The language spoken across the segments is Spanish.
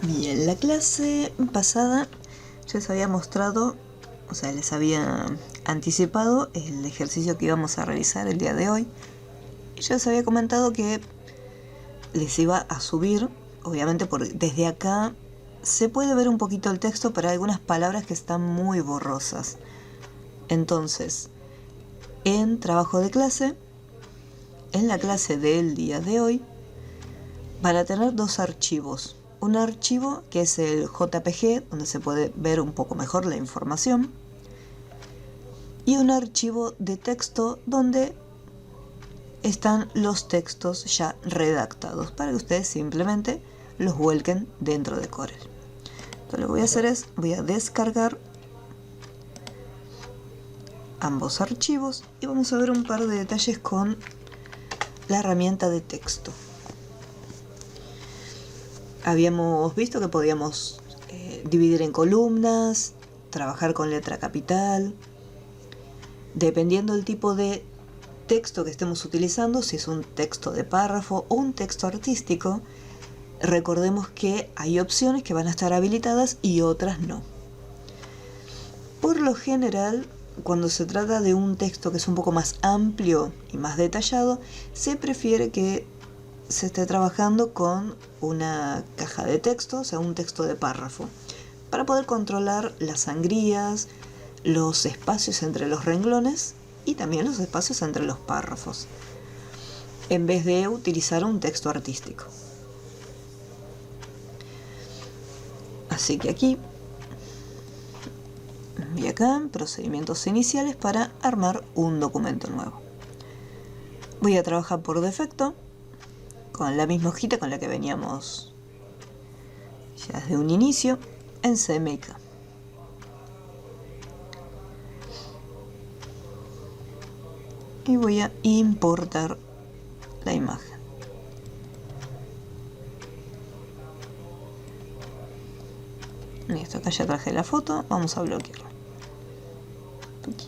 Bien, la clase pasada ya les había mostrado, o sea, les había anticipado el ejercicio que íbamos a realizar el día de hoy. Y ya les había comentado que les iba a subir, obviamente desde acá se puede ver un poquito el texto, pero hay algunas palabras que están muy borrosas. Entonces, en trabajo de clase, en la clase del día de hoy, van a tener dos archivos. Un archivo que es el JPG, donde se puede ver un poco mejor la información, y un archivo de texto donde están los textos ya redactados para que ustedes simplemente los vuelquen dentro de Corel. Entonces lo que voy a hacer es, voy a descargar ambos archivos y vamos a ver un par de detalles con la herramienta de texto. Habíamos visto que podíamos dividir en columnas, trabajar con letra capital. Dependiendo del tipo de texto que estemos utilizando, si es un texto de párrafo o un texto artístico, recordemos que hay opciones que van a estar habilitadas y otras no. Por lo general, cuando se trata de un texto que es un poco más amplio y más detallado, se prefiere que se esté trabajando con una caja de texto, o sea, un texto de párrafo, para poder controlar las sangrías, los espacios entre los renglones y también los espacios entre los párrafos, en vez de utilizar un texto artístico. Así que aquí y acá en procedimientos iniciales para armar un documento nuevo. Voy a trabajar por defecto con la misma hojita con la que veníamos ya desde un inicio en CMYK. Y voy a importar la imagen. Listo, acá ya traje la foto, vamos a bloquearla. Aquí.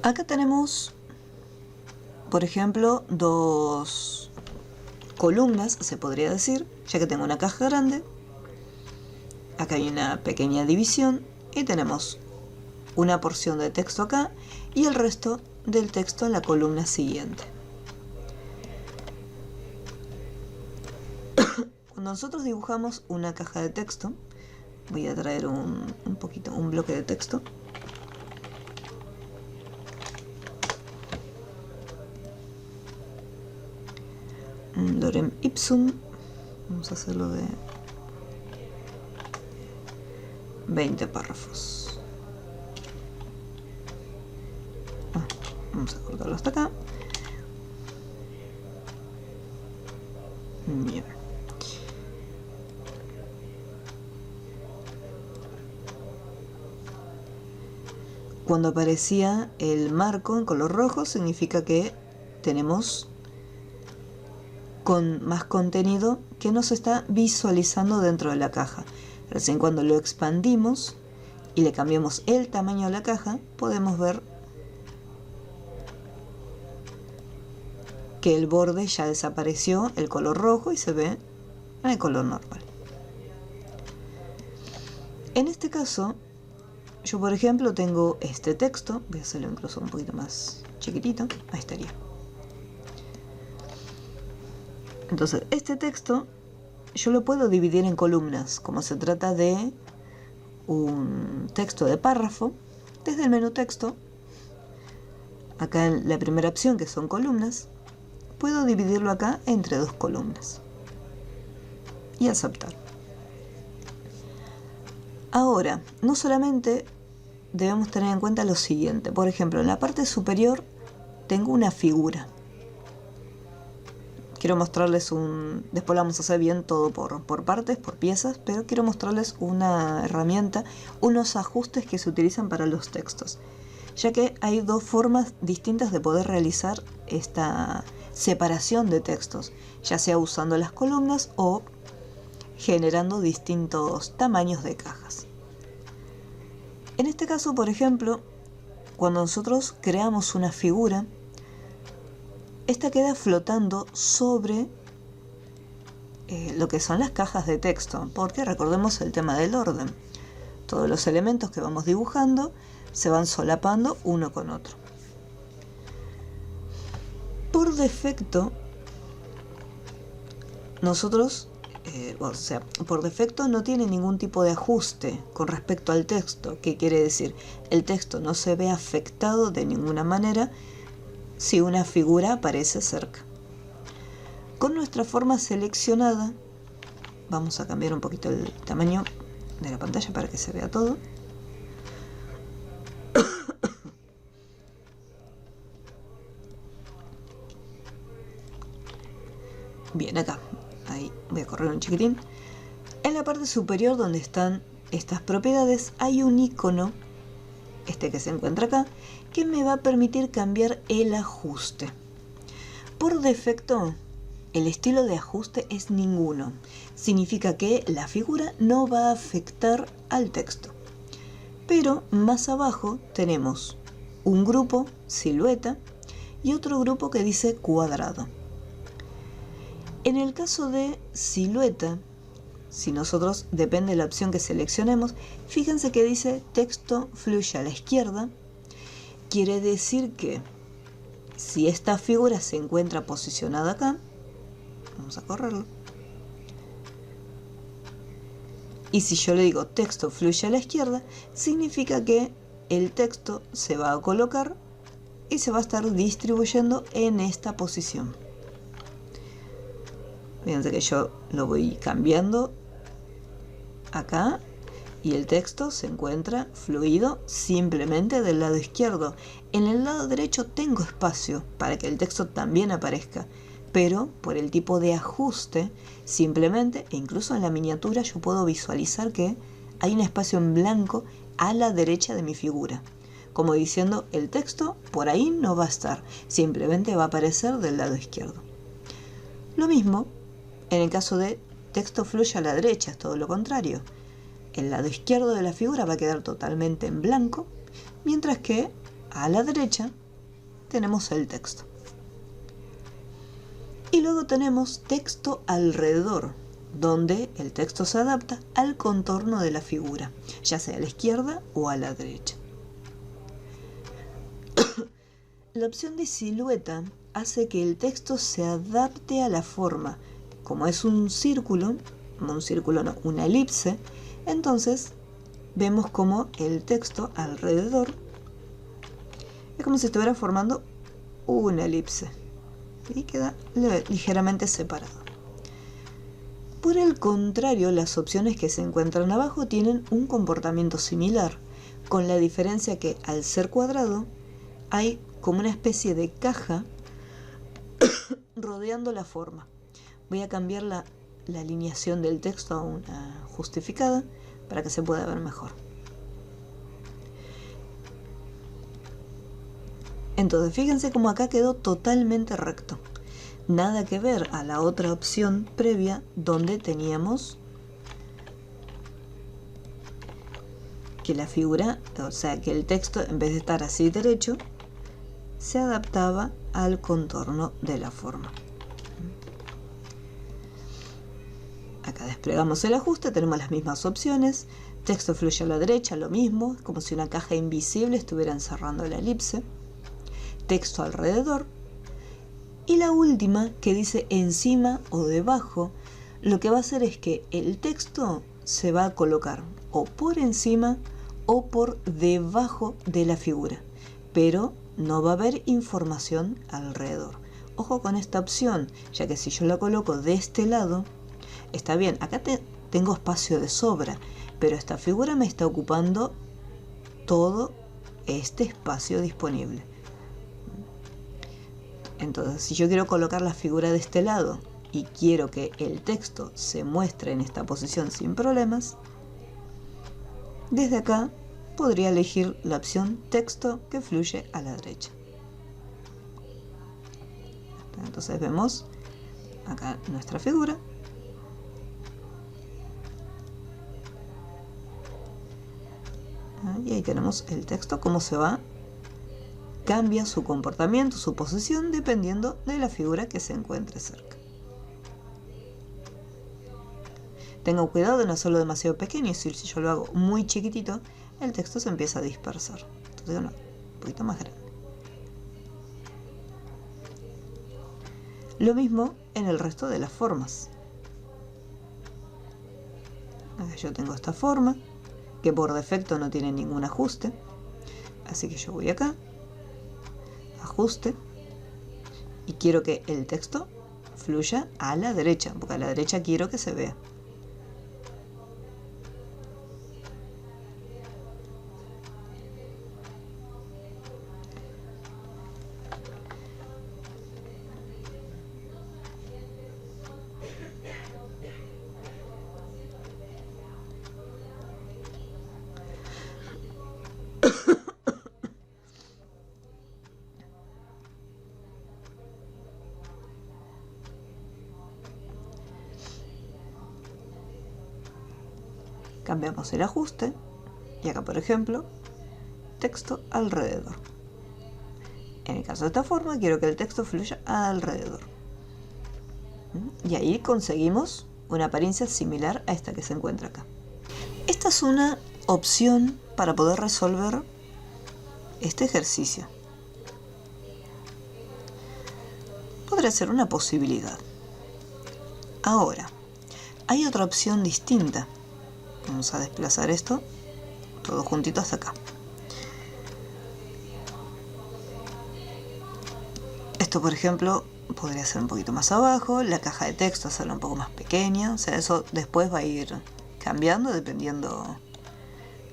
Acá tenemos, por ejemplo, dos columnas, se podría decir, ya que tengo una caja grande. Acá hay una pequeña división y tenemos una porción de texto acá y el resto del texto en la columna siguiente. Cuando nosotros dibujamos una caja de texto, voy a traer un bloque de texto. Un lorem ipsum, vamos a hacerlo de 20 párrafos. Vamos a cortarlo hasta acá. Bien. Cuando aparecía el marco en color rojo, significa que tenemos con más contenido que nos está visualizando dentro de la caja. Recién cuando lo expandimos y le cambiamos el tamaño a la caja, podemos ver que el borde ya desapareció, el color rojo, y se ve en el color normal. En este caso, yo por ejemplo tengo este texto, voy a hacerlo incluso un poquito más chiquitito, ahí estaría. Entonces, este texto yo lo puedo dividir en columnas, como se trata de un texto de párrafo. Desde el menú texto, acá en la primera opción que son columnas, puedo dividirlo acá entre dos columnas y aceptar. Ahora, no solamente debemos tener en cuenta lo siguiente. Por ejemplo, en la parte superior tengo una figura. Quiero mostrarles después lo vamos a hacer bien todo por partes, por piezas, pero quiero mostrarles una herramienta, unos ajustes que se utilizan para los textos, ya que hay dos formas distintas de poder realizar esta separación de textos, ya sea usando las columnas o generando distintos tamaños de cajas. En este caso, por ejemplo, cuando nosotros creamos una figura, esta queda flotando sobre lo que son las cajas de texto, porque recordemos el tema del orden. Todos los elementos que vamos dibujando se van solapando uno con otro. Por defecto, nosotros, por defecto no tiene ningún tipo de ajuste con respecto al texto. ¿Qué quiere decir? El texto no se ve afectado de ninguna manera si una figura aparece cerca. Con nuestra forma seleccionada, vamos a cambiar un poquito el tamaño de la pantalla para que se vea todo. Bien, acá, ahí voy a correr un chiquitín. En la parte superior donde están estas propiedades hay un icono, este que se encuentra acá, que me va a permitir cambiar el ajuste. Por defecto, el estilo de ajuste es ninguno. Significa que la figura no va a afectar al texto. Pero más abajo tenemos un grupo, silueta, y otro grupo que dice cuadrado. En el caso de silueta, si nosotros, depende de la opción que seleccionemos, fíjense que dice texto fluye a la izquierda. Quiere decir que si esta figura se encuentra posicionada acá, vamos a correrlo, y si yo le digo texto fluye a la izquierda, significa que el texto se va a colocar y se va a estar distribuyendo en esta posición. Fíjense que yo lo voy cambiando acá y el texto se encuentra fluido simplemente del lado izquierdo. En el lado derecho tengo espacio para que el texto también aparezca, pero por el tipo de ajuste, simplemente, e incluso en la miniatura, yo puedo visualizar que hay un espacio en blanco a la derecha de mi figura. Como diciendo, el texto por ahí no va a estar, simplemente va a aparecer del lado izquierdo. Lo mismo en el caso de texto fluye a la derecha, es todo lo contrario. El lado izquierdo de la figura va a quedar totalmente en blanco, mientras que a la derecha tenemos el texto. Y luego tenemos texto alrededor, donde el texto se adapta al contorno de la figura, ya sea a la izquierda o a la derecha. La opción de silueta hace que el texto se adapte a la forma. Como es un círculo no, una elipse, entonces vemos como el texto alrededor es como si estuviera formando una elipse y queda ligeramente separado. Por el contrario, las opciones que se encuentran abajo tienen un comportamiento similar, con la diferencia que al ser cuadrado hay como una especie de caja rodeando la forma. Voy a cambiar la alineación del texto a una justificada para que se pueda ver mejor. Entonces, fíjense cómo acá quedó totalmente recto. Nada que ver a la otra opción previa donde teníamos que la figura, o sea, que el texto en vez de estar así derecho, se adaptaba al contorno de la forma. Acá desplegamos el ajuste, tenemos las mismas opciones. Texto fluye a la derecha, lo mismo, es como si una caja invisible estuviera encerrando la elipse. Texto alrededor. Y la última, que dice encima o debajo, lo que va a hacer es que el texto se va a colocar o por encima o por debajo de la figura, pero no va a haber información alrededor. Ojo con esta opción, ya que si yo la coloco de este lado, está bien, acá tengo espacio de sobra, pero esta figura me está ocupando todo este espacio disponible. Entonces, si yo quiero colocar la figura de este lado y quiero que el texto se muestre en esta posición sin problemas, desde acá podría elegir la opción texto que fluye a la derecha. Entonces vemos acá nuestra figura. Y ahí tenemos el texto, cómo se va cambia su comportamiento, su posición, dependiendo de la figura que se encuentre cerca. Tengo cuidado de no hacerlo demasiado pequeño, es decir, si yo lo hago muy chiquitito, el texto se empieza a dispersar. Entonces, un poquito más grande. Lo mismo en el resto de las formas. Yo tengo esta forma, que por defecto no tiene ningún ajuste. Así que yo voy acá, ajuste, y quiero que el texto fluya a la derecha, porque a la derecha quiero que se vea. Cambiamos el ajuste y acá, por ejemplo, texto alrededor. En el caso de esta forma, quiero que el texto fluya alrededor. Y ahí conseguimos una apariencia similar a esta que se encuentra acá. Esta es una opción para poder resolver este ejercicio. Podría ser una posibilidad. Ahora, hay otra opción distinta. Vamos a desplazar esto todo juntito hasta acá. Esto, por ejemplo, podría ser un poquito más abajo, la caja de texto hacerla un poco más pequeña, o sea, eso después va a ir cambiando dependiendo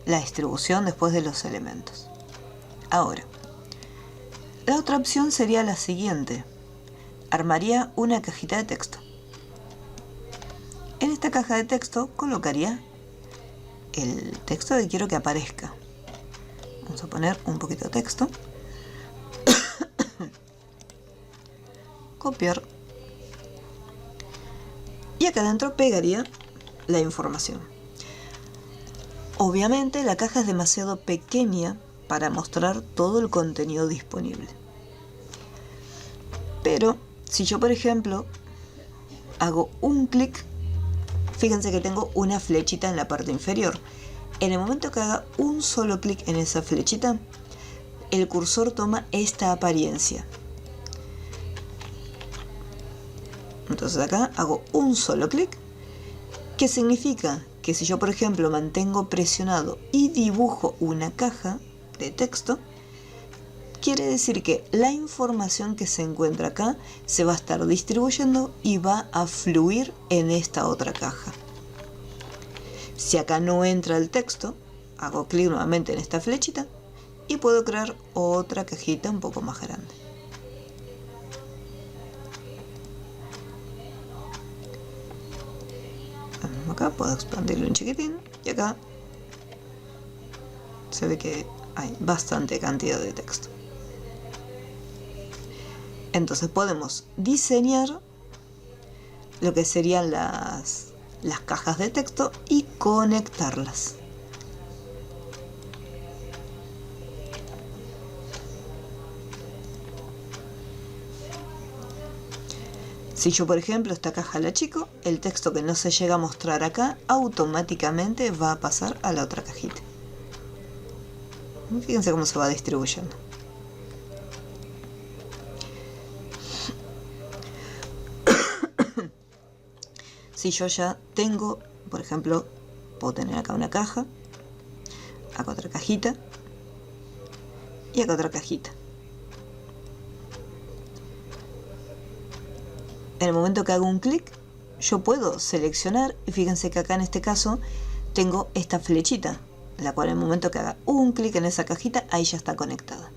la distribución después de los elementos. Ahora, la otra opción sería la siguiente. Armaría una cajita de texto. En esta caja de texto colocaría el texto que quiero que aparezca. Vamos a poner un poquito de texto. Copiar. Y acá adentro pegaría la información. Obviamente la caja es demasiado pequeña para mostrar todo el contenido disponible. Pero si yo, por ejemplo, hago un clic, fíjense que tengo una flechita en la parte inferior. En el momento que haga un solo clic en esa flechita, el cursor toma esta apariencia. Entonces acá hago un solo clic, que significa que si yo, por ejemplo, mantengo presionado y dibujo una caja de texto, quiere decir que la información que se encuentra acá se va a estar distribuyendo y va a fluir en esta otra caja. Si acá no entra el texto, hago clic nuevamente en esta flechita y puedo crear otra cajita un poco más grande. Acá puedo expandirlo un chiquitín y acá se ve que hay bastante cantidad de texto. Entonces podemos diseñar lo que serían las cajas de texto y conectarlas. Si yo, por ejemplo, esta caja la achico, el texto que no se llega a mostrar acá automáticamente va a pasar a la otra cajita. Fíjense cómo se va distribuyendo. Si yo ya tengo, por ejemplo, puedo tener acá una caja, acá otra cajita y acá otra cajita. En el momento que hago un clic, yo puedo seleccionar, y fíjense que acá en este caso tengo esta flechita, la cual en el momento que haga un clic en esa cajita, ahí ya está conectada.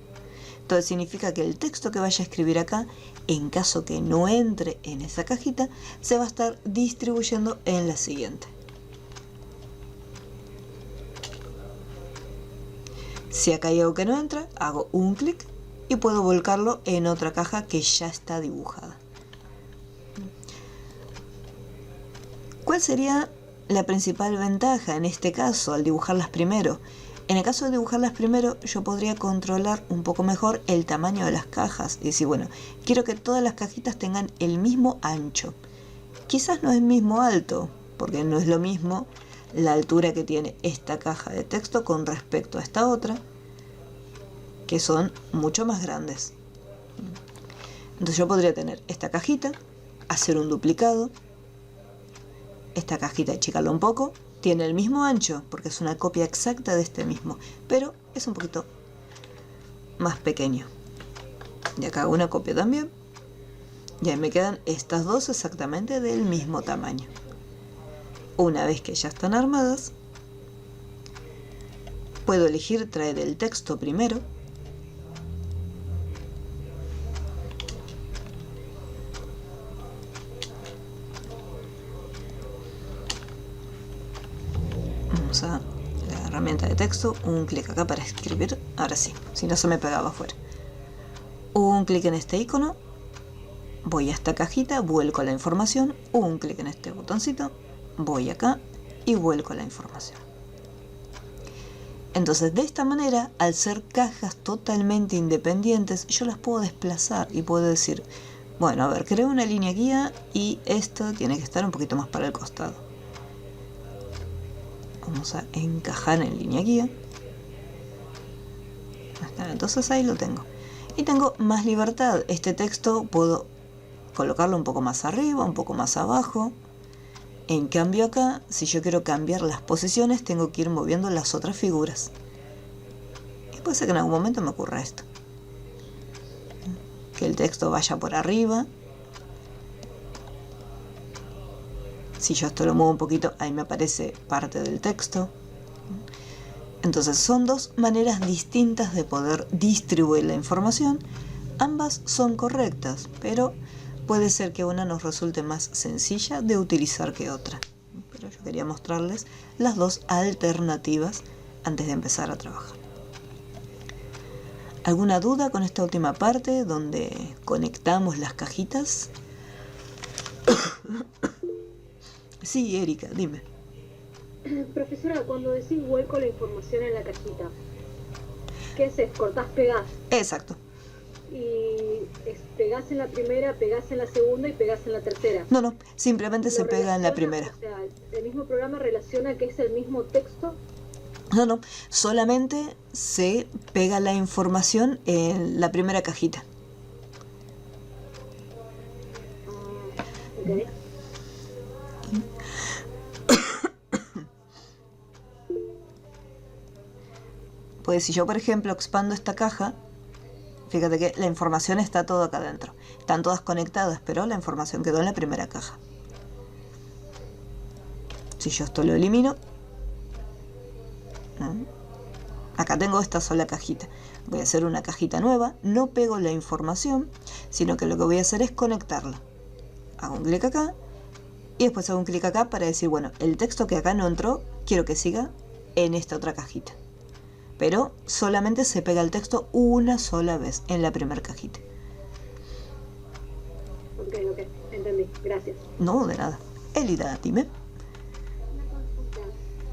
Entonces significa que el texto que vaya a escribir acá, en caso que no entre en esa cajita, se va a estar distribuyendo en la siguiente. Si acá hay algo que no entra, hago un clic y puedo volcarlo en otra caja que ya está dibujada. ¿Cuál sería la principal ventaja en este caso al dibujarlas primero? En el caso de dibujarlas primero, yo podría controlar un poco mejor el tamaño de las cajas y decir, bueno, quiero que todas las cajitas tengan el mismo ancho. Quizás no es el mismo alto, porque no es lo mismo la altura que tiene esta caja de texto con respecto a esta otra, que son mucho más grandes. Entonces yo podría tener esta cajita, hacer un duplicado, esta cajita achicarla un poco, tiene el mismo ancho, porque es una copia exacta de este mismo, pero es un poquito más pequeño. Y acá hago una copia también, y ahí me quedan estas dos exactamente del mismo tamaño. Una vez que ya están armadas, puedo elegir traer el texto primero. Vamos a la herramienta de texto, un clic acá para escribir. Ahora sí, si no se me pegaba afuera. Un clic en este icono, voy a esta cajita, vuelco la información, un clic en este botoncito, voy acá y vuelco la información. Entonces, de esta manera, al ser cajas totalmente independientes, yo las puedo desplazar y puedo decir, bueno, a ver, creo una línea guía y esto tiene que estar un poquito más para el costado. Vamos a encajar en línea guía. Entonces ahí lo tengo. Y tengo más libertad. Este texto puedo colocarlo un poco más arriba, un poco más abajo. En cambio acá, si yo quiero cambiar las posiciones, tengo que ir moviendo las otras figuras. Y puede ser que en algún momento me ocurra esto. Que el texto vaya por arriba. Si yo esto lo muevo un poquito, ahí me aparece parte del texto. Entonces son dos maneras distintas de poder distribuir la información. Ambas son correctas, pero puede ser que una nos resulte más sencilla de utilizar que otra. Pero yo quería mostrarles las dos alternativas antes de empezar a trabajar. ¿Alguna duda con esta última parte donde conectamos las cajitas? Sí, Erika, dime. Profesora, cuando decís vuelco la información en la cajita, ¿qué haces? ¿Cortás, pegás? Exacto. Y pegás en la primera, pegás en la segunda y pegás en la tercera. No, simplemente se pega en la relaciona, primera. O sea, el mismo programa relaciona que es el mismo texto. No, solamente se pega la información en la primera cajita. Okay. Pues si yo, por ejemplo, expando esta caja, fíjate que la información está todo acá adentro. Están todas conectadas, pero la información quedó en la primera caja. Si yo esto lo elimino, acá tengo esta sola cajita. Voy a hacer una cajita nueva, no pego la información, sino que lo que voy a hacer es conectarla. Hago un clic acá y después hago un clic acá para decir, bueno, el texto que acá no entró, quiero que siga en esta otra cajita. Pero solamente se pega el texto una sola vez en la primera cajita. Ok, entendí, gracias. No, de nada. Elida, dime. Una consulta.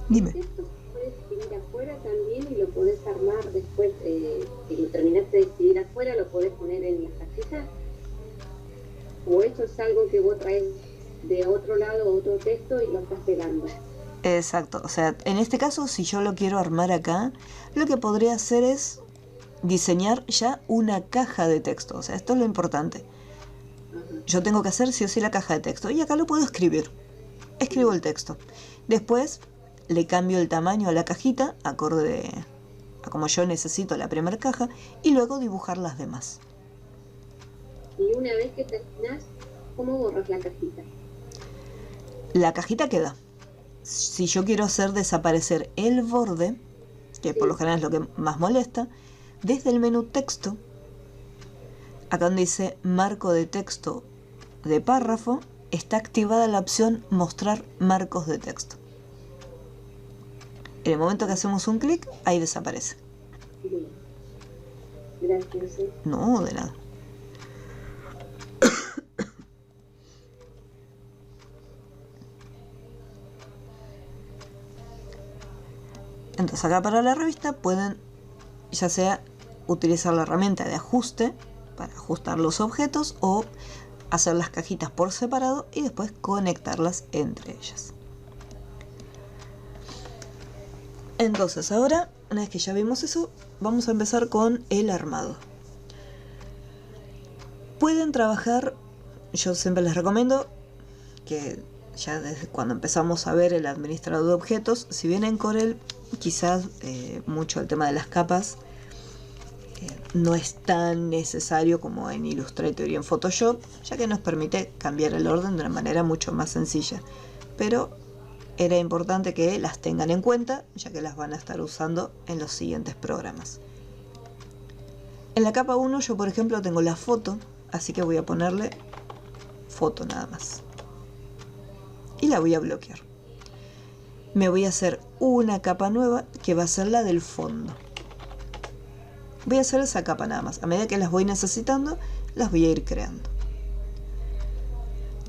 Dime. ¿El texto puedes escribir afuera también y lo podés armar después, si lo terminaste de escribir afuera, lo podés poner en la cajita? ¿O eso es algo que vos traes de otro lado, otro texto y lo estás pegando? Exacto, o sea, en este caso, si yo lo quiero armar acá, lo que podría hacer es diseñar ya una caja de texto. O sea, esto es lo importante. Yo tengo que hacer sí o sí la caja de texto. Y acá lo puedo escribir. Escribo el texto. Después le cambio el tamaño a la cajita, acorde a como yo necesito la primera caja, y luego dibujar las demás. Y una vez que terminás, ¿cómo borras la cajita? La cajita queda. Si yo quiero hacer desaparecer el borde, que por lo general es lo que más molesta, desde el menú texto, acá donde dice marco de texto de párrafo, está activada la opción mostrar marcos de texto. En el momento que hacemos un clic, ahí desaparece. Bien. Gracias. No, de nada. Entonces acá para la revista pueden ya sea utilizar la herramienta de ajuste para ajustar los objetos o hacer las cajitas por separado y después conectarlas entre ellas. Entonces ahora, una vez que ya vimos eso, vamos a empezar con el armado. Pueden trabajar, yo siempre les recomiendo que ya desde cuando empezamos a ver el administrador de objetos, si bien en Corel quizás mucho el tema de las capas no es tan necesario como en Illustrator y en Photoshop, ya que nos permite cambiar el orden de una manera mucho más sencilla, pero era importante que las tengan en cuenta, ya que las van a estar usando en los siguientes programas. En la capa 1 yo por ejemplo tengo la foto, así que voy a ponerle foto nada más y la voy a bloquear. Me voy a hacer una capa nueva que va a ser la del fondo. Voy a hacer esa capa nada más. A medida que las voy necesitando, las voy a ir creando.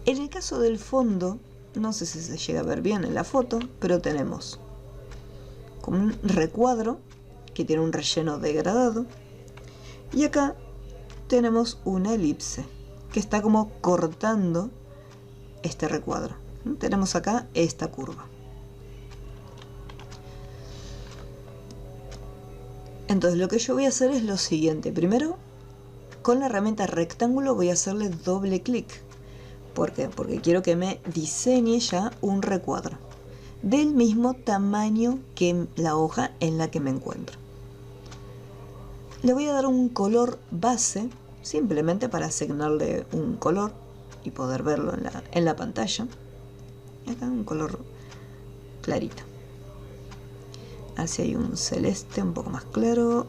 En el caso del fondo, no sé si se llega a ver bien en la foto, pero tenemos como un recuadro que tiene un relleno degradado. Y acá tenemos una elipse que está como cortando este recuadro. Tenemos acá esta curva. Entonces lo que yo voy a hacer es lo siguiente. Primero, con la herramienta rectángulo voy a hacerle doble clic. ¿Por qué? Porque quiero que me diseñe ya un recuadro del mismo tamaño que la hoja en la que me encuentro. Le voy a dar un color base, simplemente para asignarle un color y poder verlo en la pantalla. Acá un color clarito. Así hay un celeste un poco más claro.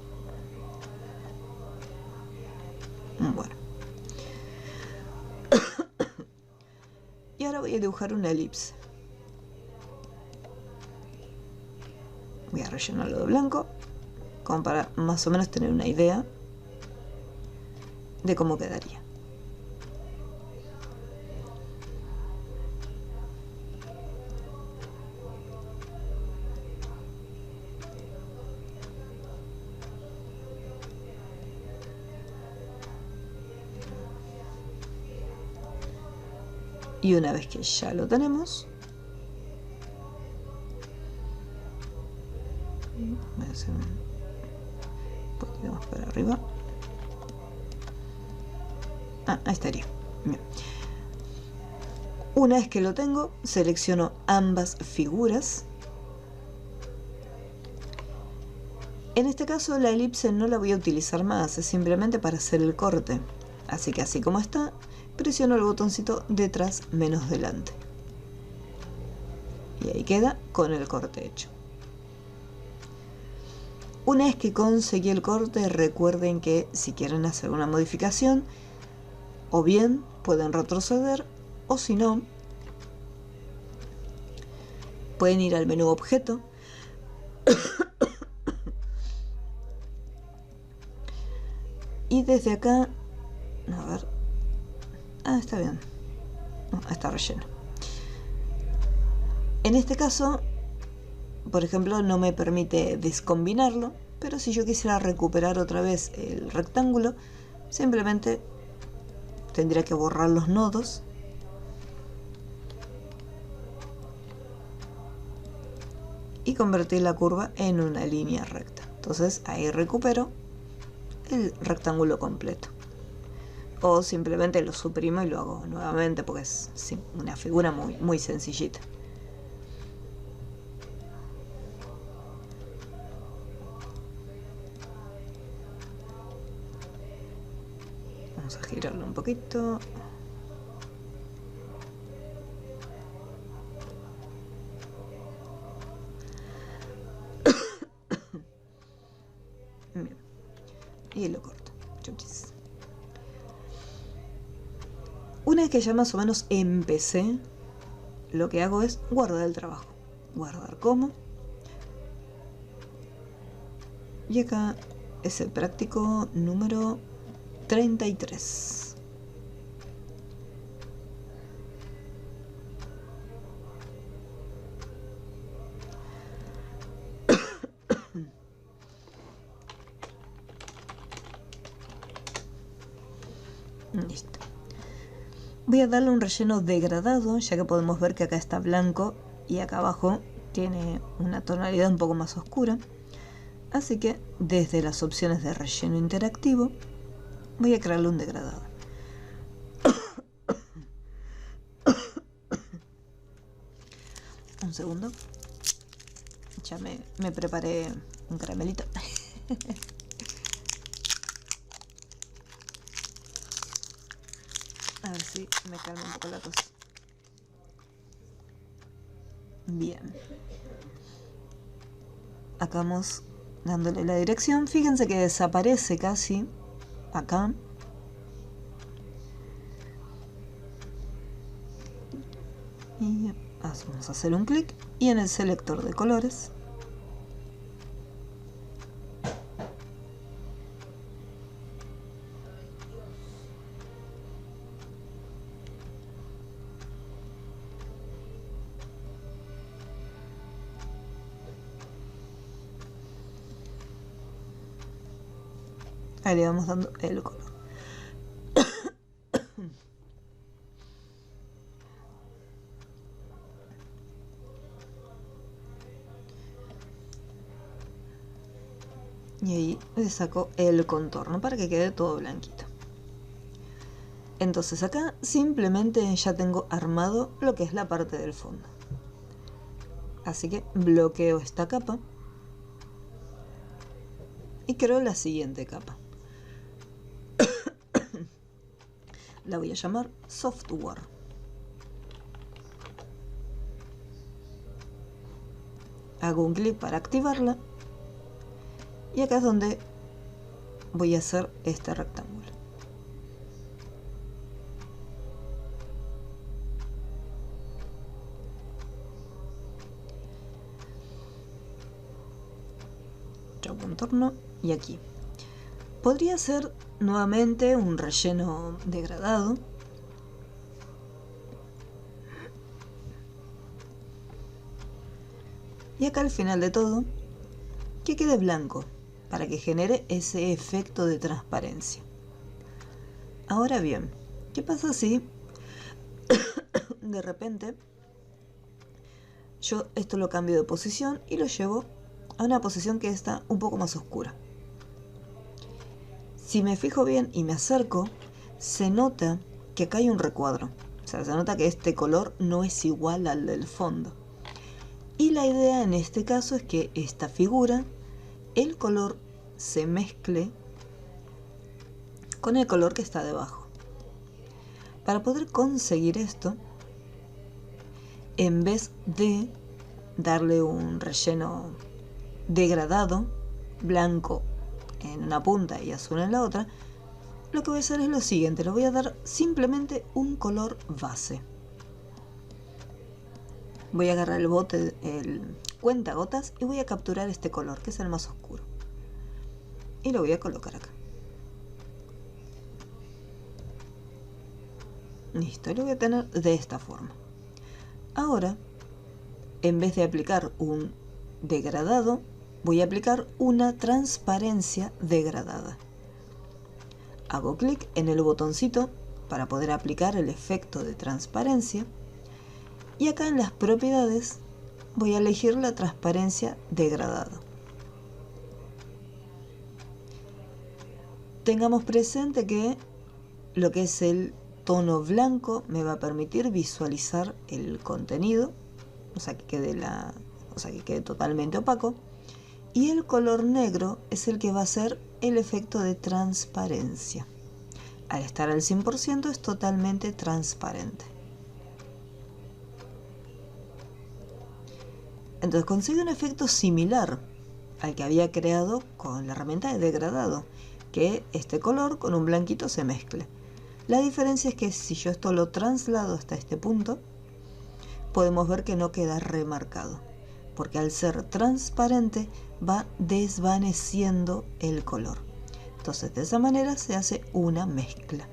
Bueno. Y ahora voy a dibujar una elipse. Voy a rellenarlo de blanco, como para más o menos tener una idea de cómo quedaría. Y una vez que ya lo tenemos, voy a hacer un poquito más para arriba. Ahí estaría. Bien. Una vez que lo tengo, selecciono ambas figuras. En este caso la elipse no la voy a utilizar más, es simplemente para hacer el corte. Así que así como está, presiono el botoncito detrás menos delante. Y ahí queda con el corte hecho. Una vez que conseguí el corte, recuerden que si quieren hacer una modificación, o bien pueden retroceder, o si no, pueden ir al menú objeto y desde acá, a ver, está bien, no, está relleno. En este caso, por ejemplo, no me permite descombinarlo, pero si yo quisiera recuperar otra vez el rectángulo, simplemente tendría que borrar los nodos y convertir la curva en una línea recta. Entonces ahí recupero el rectángulo completo. O simplemente lo suprimo y lo hago nuevamente porque es una figura muy sencillita. Vamos a girarlo un poquito. Bien. Y lo corto. Chuchis. Una vez que ya más o menos empecé, lo que hago es guardar el trabajo. Guardar como. Y acá es el práctico número 33. Listo. Voy a darle un relleno degradado, ya que podemos ver que acá está blanco y acá abajo tiene una tonalidad un poco más oscura. Así que desde las opciones de relleno interactivo voy a crearle un degradado. Un segundo. Ya me preparé un caramelito. A ver si me calma un poco la tos. Bien. Acá vamos dándole la dirección. Fíjense que desaparece casi acá. Y vamos a hacer un clic y en el selector de colores ahí le vamos dando el color. Y ahí le saco el contorno para que quede todo blanquito. Entonces acá simplemente ya tengo armado lo que es la parte del fondo. Así que bloqueo esta capa y creo la siguiente capa. La voy a llamar Software. Hago un clic para activarla y acá es donde voy a hacer este rectángulo. Otro contorno y aquí. Podría ser nuevamente un relleno degradado. Y acá al final de todo, que quede blanco, para que genere ese efecto de transparencia. Ahora bien, ¿qué pasa si de repente yo esto lo cambio de posición y lo llevo a una posición que está un poco más oscura? Si me fijo bien y me acerco, se nota que acá hay un recuadro. O sea, se nota que este color no es igual al del fondo. Y la idea en este caso es que esta figura, el color se mezcle con el color que está debajo. Para poder conseguir esto, en vez de darle un relleno degradado, blanco en una punta y azul en la otra, lo que voy a hacer es lo siguiente, le voy a dar simplemente un color base. Voy a agarrar el bote, el cuentagotas, y voy a capturar este color, que es el más oscuro. Y lo voy a colocar acá. Listo, lo voy a tener de esta forma. Ahora, en vez de aplicar un degradado, voy a aplicar una transparencia degradada. Hago clic en el botoncito para poder aplicar el efecto de transparencia. Y acá en las propiedades voy a elegir la transparencia degradada. Tengamos presente que lo que es el tono blanco me va a permitir visualizar el contenido, o sea que quede totalmente opaco, y el color negro es el que va a hacer el efecto de transparencia. Al estar al 100% es totalmente transparente. Entonces consigue un efecto similar al que había creado con la herramienta de degradado, que este color con un blanquito se mezcle. La diferencia es que si yo esto lo traslado hasta este punto, podemos ver que no queda remarcado, porque al ser transparente va desvaneciendo el color. Entonces de esa manera se hace una mezcla.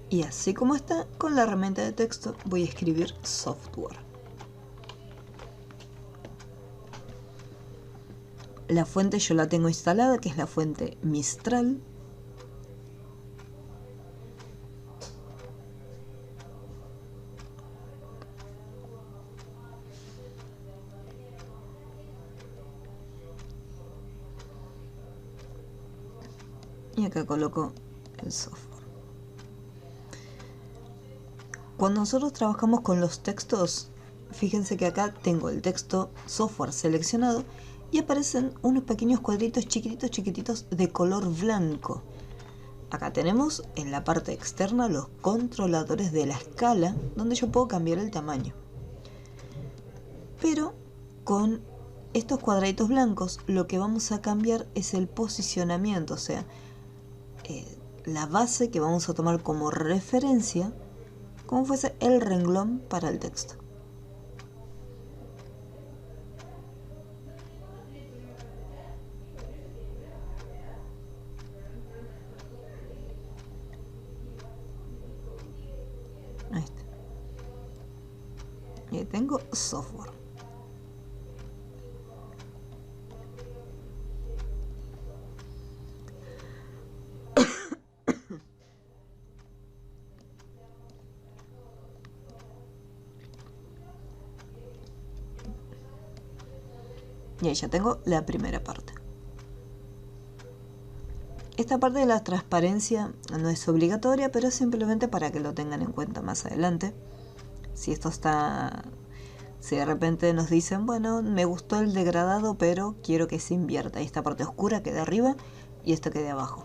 Y así como está, con la herramienta de texto voy a escribir software. La fuente yo la tengo instalada, que es la fuente Mistral. Y acá coloco el software. Cuando nosotros trabajamos con los textos, fíjense que acá tengo el texto software seleccionado y aparecen unos pequeños cuadritos chiquititos de color blanco. Acá tenemos en la parte externa los controladores de la escala, donde yo puedo cambiar el tamaño. Pero con estos cuadraditos blancos lo que vamos a cambiar es el posicionamiento, o sea, la base que vamos a tomar como referencia, como fuese el renglón para el texto. Ahí está. Y ahí tengo software. Y ahí ya tengo la primera parte. Esta parte de la transparencia no es obligatoria, pero es simplemente para que lo tengan en cuenta más adelante. Si de repente nos dicen, bueno, me gustó el degradado, pero quiero que se invierta. Y esta parte oscura quede arriba y esto quede abajo.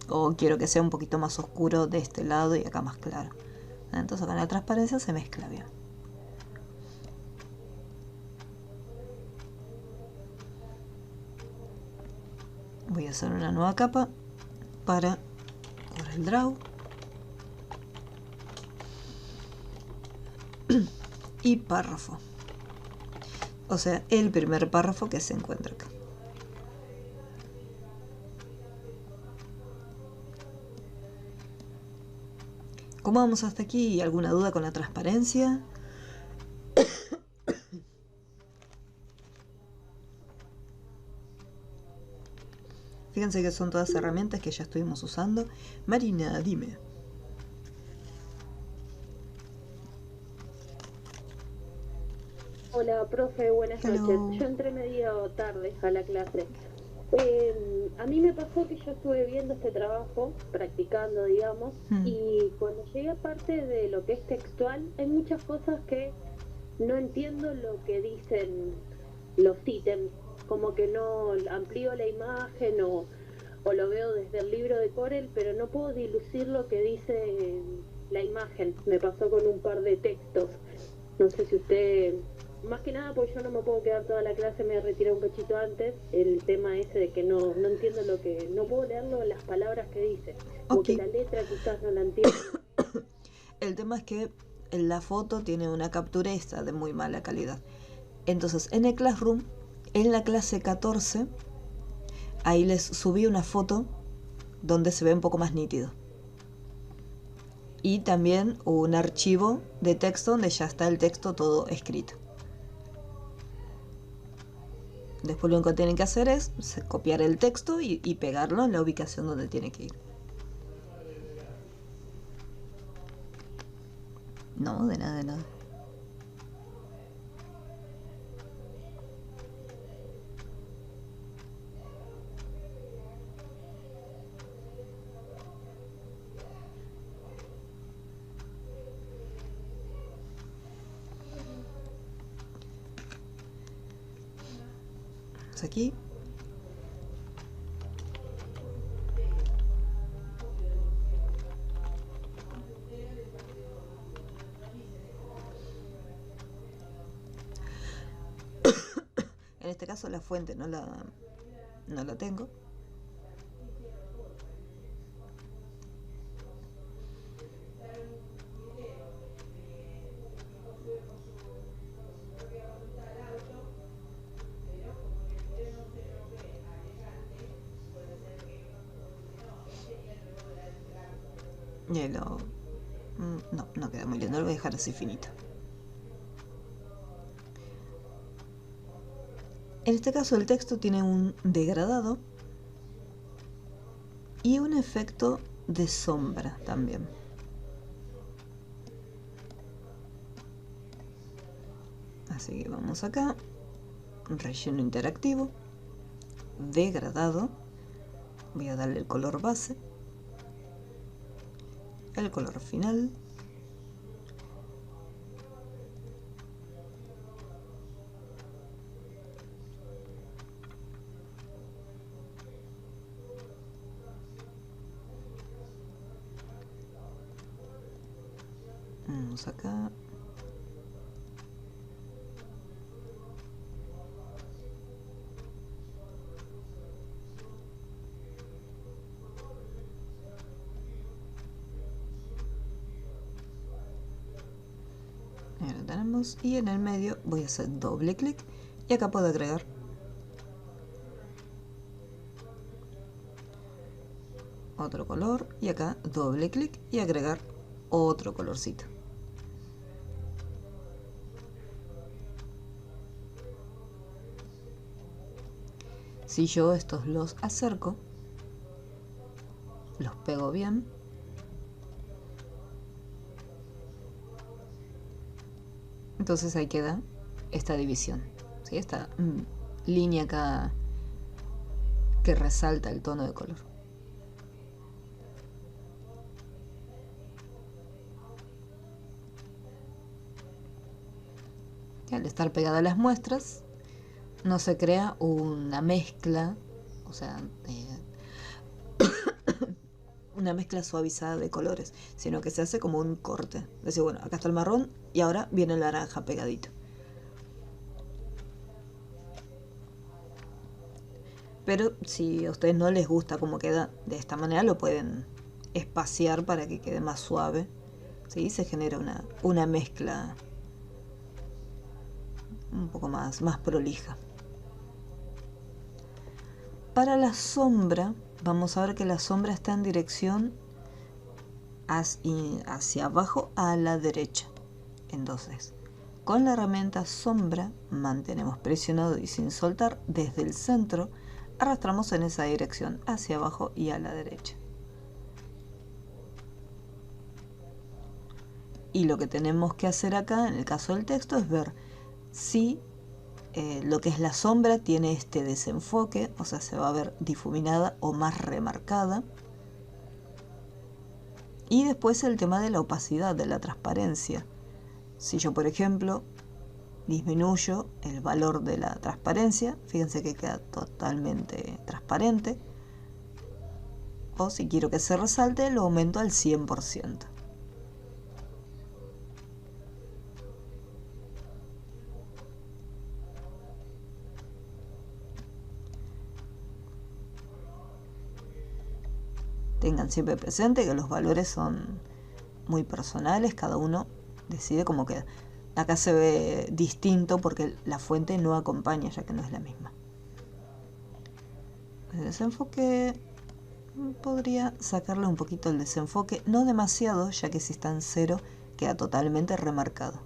O quiero que sea un poquito más oscuro de este lado y acá más claro. Entonces acá en la transparencia se mezcla bien. Voy a hacer una nueva capa para CorelDRAW. Y párrafo. O sea, el primer párrafo que se encuentra acá. ¿Cómo vamos hasta aquí? ¿Alguna duda con la transparencia? Fíjense que son todas herramientas que ya estuvimos usando. Marina, dime. Hola, profe, buenas Hello. noches. Yo entré medio tarde a la clase. A mí me pasó que yo estuve viendo este trabajo, practicando, digamos, y cuando llegué a parte de lo que es textual, hay muchas cosas que no entiendo lo que dicen los ítems, como que no amplío la imagen o lo veo desde el libro de Corel, pero no puedo dilucir lo que dice la imagen. Me pasó con un par de textos. No sé si usted... Más que nada porque yo no me puedo quedar toda la clase, me retiré un cachito antes, el tema ese de que no entiendo lo que... No puedo leerlo las palabras que dice, porque la letra quizás no la entiendo. El tema es que la foto tiene una captura esta de muy mala calidad. Entonces en el Classroom, en la clase 14, ahí les subí una foto donde se ve un poco más nítido. Y también un archivo de texto donde ya está el texto todo escrito. Después lo único que tienen que hacer es copiar el texto y pegarlo en la ubicación donde tiene que ir. No, de nada, de nada. Aquí. En este caso la fuente no la tengo. Y no queda muy lindo, lo voy a dejar así finito. En este caso el texto tiene un degradado y un efecto de sombra también. Así que vamos acá, relleno interactivo, degradado, voy a darle el color base, el color final, vamos acá, ahí lo tenemos, y en el medio voy a hacer doble clic y acá puedo agregar otro color y acá doble clic y agregar otro colorcito. Si yo estos los acerco, los pego bien, entonces ahí queda esta división, ¿sí? Esta línea acá que resalta el tono de color. Y al estar pegadas las muestras, no se crea una mezcla, o sea, una mezcla suavizada de colores, sino que se hace como un corte. Es decir, bueno, acá está el marrón y ahora viene el naranja pegadito. Pero si a ustedes no les gusta cómo queda de esta manera, lo pueden espaciar para que quede más suave. ¿Sí? Se genera una mezcla un poco más prolija. Para la sombra, vamos a ver que la sombra está en dirección hacia abajo a la derecha. Entonces, con la herramienta sombra, mantenemos presionado y sin soltar desde el centro, arrastramos en esa dirección, hacia abajo y a la derecha. Y lo que tenemos que hacer acá, en el caso del texto, es ver si lo que es la sombra tiene este desenfoque, o sea, se va a ver difuminada o más remarcada. Y después el tema de la opacidad, de la transparencia. Si yo, por ejemplo, disminuyo el valor de la transparencia, fíjense que queda totalmente transparente. O si quiero que se resalte, lo aumento al 100%. Tengan siempre presente que los valores son muy personales, cada uno decide cómo queda. Acá se ve distinto porque la fuente no acompaña, ya que no es la misma. El desenfoque, podría sacarle un poquito el desenfoque, no demasiado, ya que si está en 0 queda totalmente remarcado,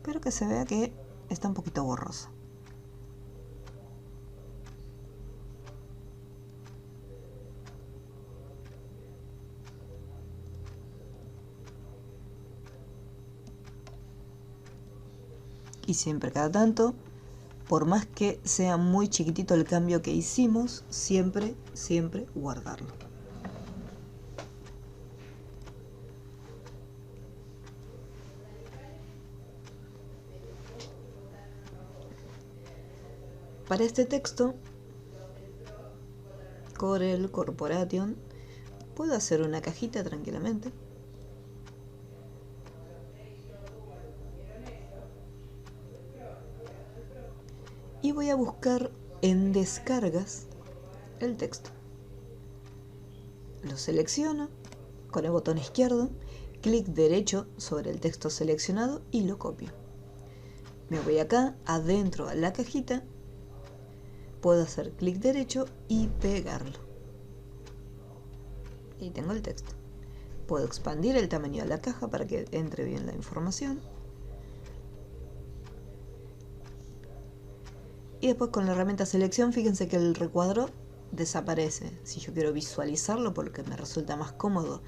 pero que se vea que está un poquito borroso. Y siempre, cada tanto, por más que sea muy chiquitito el cambio que hicimos, siempre guardarlo. Para este texto, Corel Corporation, puedo hacer una cajita tranquilamente. Y voy a buscar en descargas el texto. Lo selecciono con el botón izquierdo, clic derecho sobre el texto seleccionado y lo copio. Me voy acá, adentro a la cajita, puedo hacer clic derecho y pegarlo. Y tengo el texto. Puedo expandir el tamaño de la caja para que entre bien la información. Y después con la herramienta selección, fíjense que el recuadro desaparece. Si yo quiero visualizarlo porque me resulta más cómodo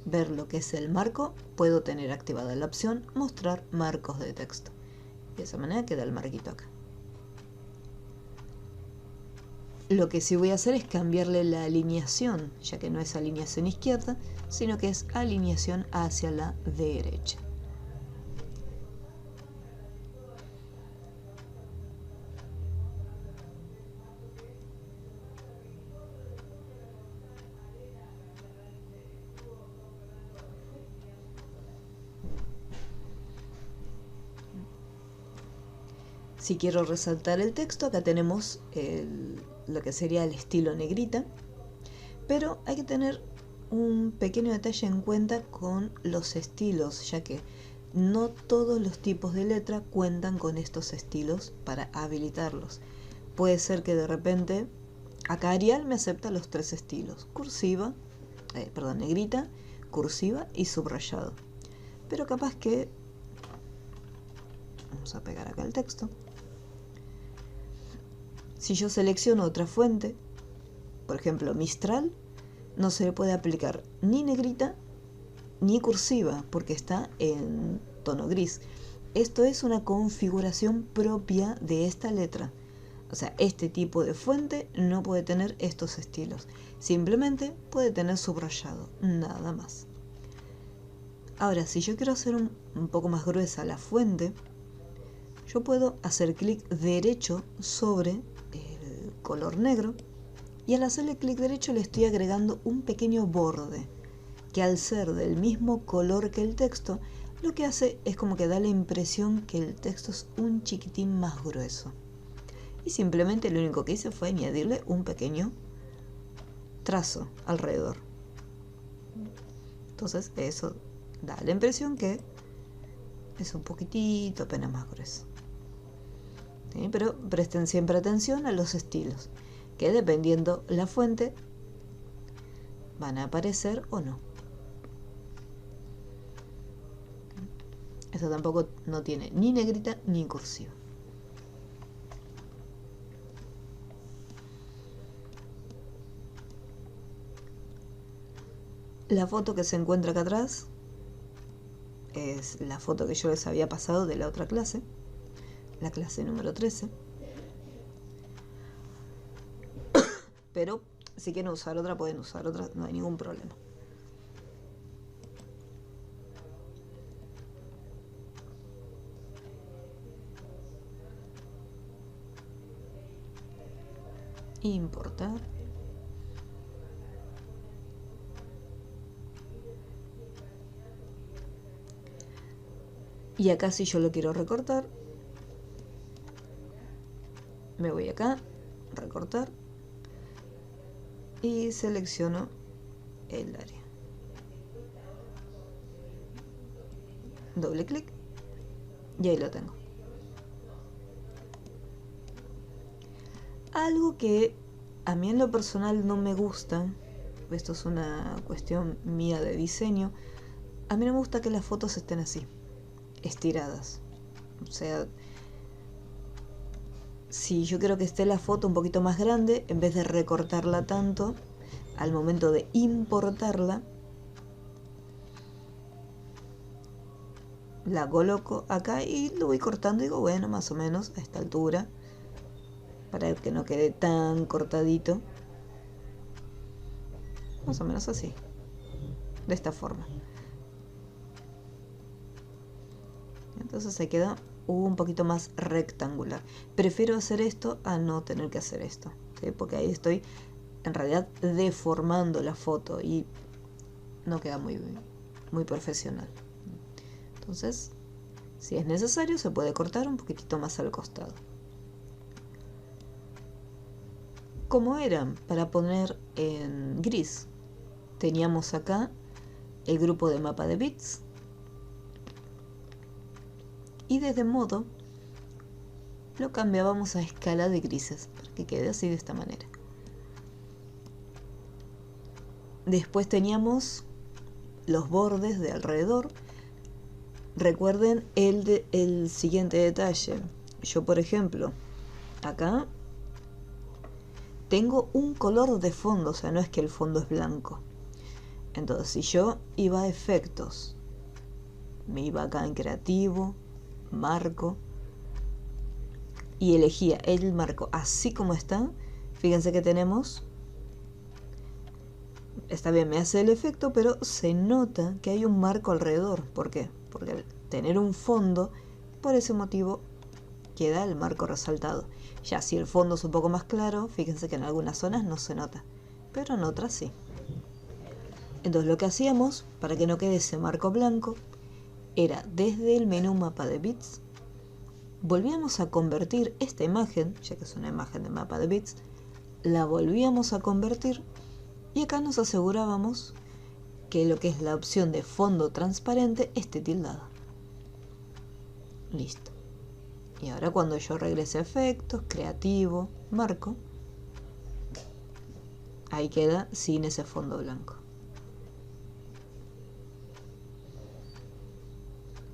ver lo que es el marco, puedo tener activada la opción mostrar marcos de texto. De esa manera queda el marquito acá. Lo que sí voy a hacer es cambiarle la alineación, ya que no es alineación izquierda, sino que es alineación hacia la derecha. Si quiero resaltar el texto, acá tenemos lo que sería el estilo negrita, pero hay que tener un pequeño detalle en cuenta con los estilos, ya que no todos los tipos de letra cuentan con estos estilos para habilitarlos. Puede ser que de repente, acá Arial me acepta los 3 estilos, negrita, cursiva y subrayado. Pero capaz que, vamos a pegar acá el texto. Si yo selecciono otra fuente, por ejemplo Mistral, no se le puede aplicar ni negrita ni cursiva porque está en tono gris. Esto es una configuración propia de esta letra. O sea, este tipo de fuente no puede tener estos estilos. Simplemente puede tener subrayado, nada más. Ahora, si yo quiero hacer un poco más gruesa la fuente, yo puedo hacer clic derecho sobre el color negro y al hacerle clic derecho le estoy agregando un pequeño borde que al ser del mismo color que el texto, lo que hace es como que da la impresión que el texto es un chiquitín más grueso. Y simplemente lo único que hice fue añadirle un pequeño trazo alrededor. Entonces eso da la impresión que es un poquitito apenas más grueso. ¿Sí? Pero presten siempre atención a los estilos, que dependiendo la fuente van a aparecer o no. Esto tampoco no tiene ni negrita ni cursiva. La foto que se encuentra acá atrás es la foto que yo les había pasado de la otra clase, la clase número 13. Pero si quieren usar otra, pueden usar otra, no hay ningún problema. Importar. Y acá si yo lo quiero recortar, me voy acá, recortar, y selecciono el área. Doble clic y ahí lo tengo. Algo que a mí en lo personal no me gusta, esto es una cuestión mía de diseño, a mí no me gusta que las fotos estén así, estiradas. O sea, si yo quiero que esté la foto un poquito más grande, en vez de recortarla tanto, al momento de importarla, la coloco acá y lo voy cortando y digo, bueno, más o menos a esta altura, para que no quede tan cortadito. Más o menos así, de esta forma. Entonces se queda un poquito más rectangular. Prefiero hacer esto a no tener que hacer esto, ¿sí? Porque ahí estoy en realidad deformando la foto y no queda muy profesional. Entonces, si es necesario, se puede cortar un poquitito más al costado. Como eran para poner en gris, teníamos acá el grupo de mapa de bits. Y desde modo lo cambiábamos a escala de grises para que quede así de esta manera. Después teníamos los bordes de alrededor. Recuerden el siguiente detalle. Yo, por ejemplo, acá tengo un color de fondo, o sea, no es que el fondo es blanco. Entonces, si yo iba a efectos, me iba acá en creativo, marco, y elegía el marco así como está, fíjense que tenemos, está bien, me hace el efecto, pero se nota que hay un marco alrededor. ¿Por qué? Porque al tener un fondo, por ese motivo queda el marco resaltado. Ya si el fondo es un poco más claro, fíjense que en algunas zonas no se nota, pero en otras sí. Entonces lo que hacíamos, para que no quede ese marco blanco, era desde el menú mapa de bits, volvíamos a convertir esta imagen, ya que es una imagen de mapa de bits, la volvíamos a convertir y acá nos asegurábamos que lo que es la opción de fondo transparente esté tildada. Listo. Y ahora cuando yo regrese a efectos, creativo, marco, ahí queda sin ese fondo blanco.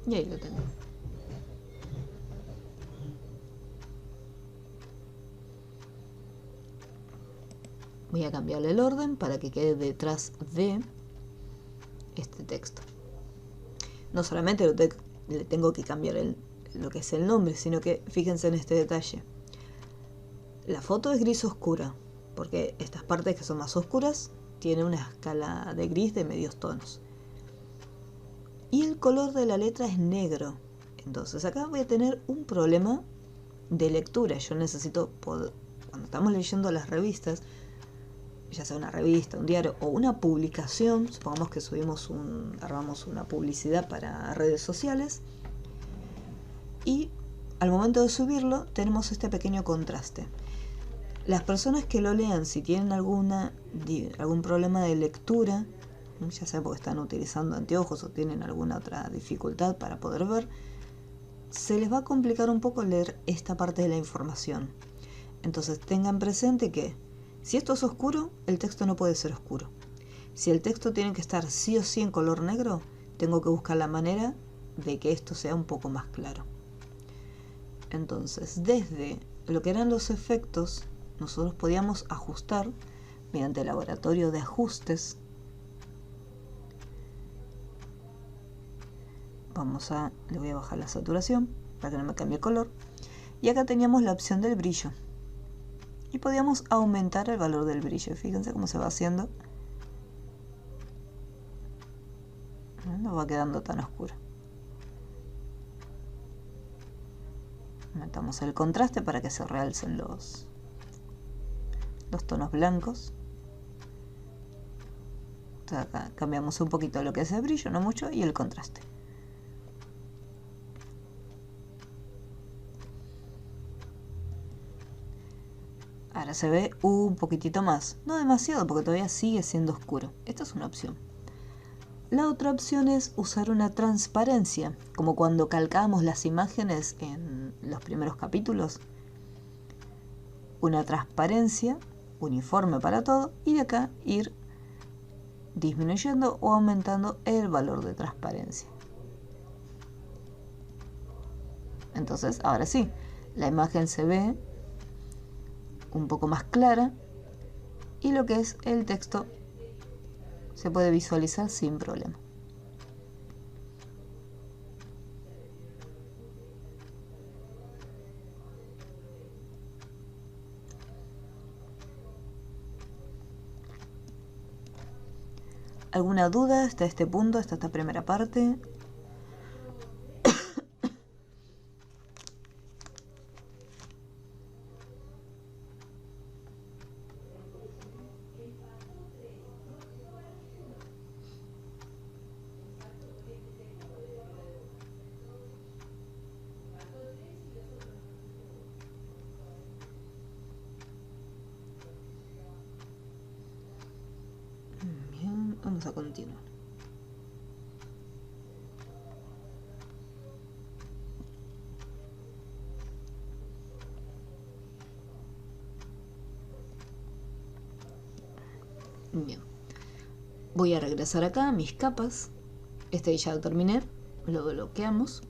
Y ahí lo tengo. Voy a cambiarle el orden para que quede detrás de este texto. No solamente le tengo que cambiar lo que es el nombre, sino que fíjense en este detalle. La foto es gris oscura, porque estas partes que son más oscuras tienen una escala de gris de medios tonos. Y el color de la letra es negro. Entonces acá voy a tener un problema de lectura. Yo necesito poder, cuando estamos leyendo las revistas, ya sea una revista, un diario o una publicación, supongamos que armamos una publicidad para redes sociales, y al momento de subirlo tenemos este pequeño contraste. Las personas que lo lean, si tienen algún problema de lectura, ya sea porque están utilizando anteojos o tienen alguna otra dificultad para poder ver, se les va a complicar un poco leer esta parte de la información. Entonces tengan presente que si esto es oscuro, el texto no puede ser oscuro. Si el texto tiene que estar sí o sí en color negro, tengo que buscar la manera de que esto sea un poco más claro. Entonces, desde lo que eran los efectos, nosotros podíamos ajustar mediante el laboratorio de ajustes. Le voy a bajar la saturación para que no me cambie el color. Y acá teníamos la opción del brillo. Y podíamos aumentar el valor del brillo. Fíjense cómo se va haciendo. No va quedando tan oscuro. Aumentamos el contraste para que se realcen los tonos blancos. Entonces acá cambiamos un poquito lo que es el brillo, no mucho, y el contraste. Ahora se ve un poquitito más, no demasiado porque todavía sigue siendo oscuro. Esta es una opción. La otra opción es usar una transparencia, como cuando calcábamos las imágenes en los primeros capítulos. Una transparencia uniforme para todo y de acá ir disminuyendo o aumentando el valor de transparencia. Entonces, ahora sí, la imagen se ve un poco más clara y lo que es el texto se puede visualizar sin problema. ¿Alguna duda hasta este punto, hasta esta primera parte? Bien, vamos a continuar. Bien. Voy a regresar acá a mis capas. Este ya lo terminé, lo bloqueamos.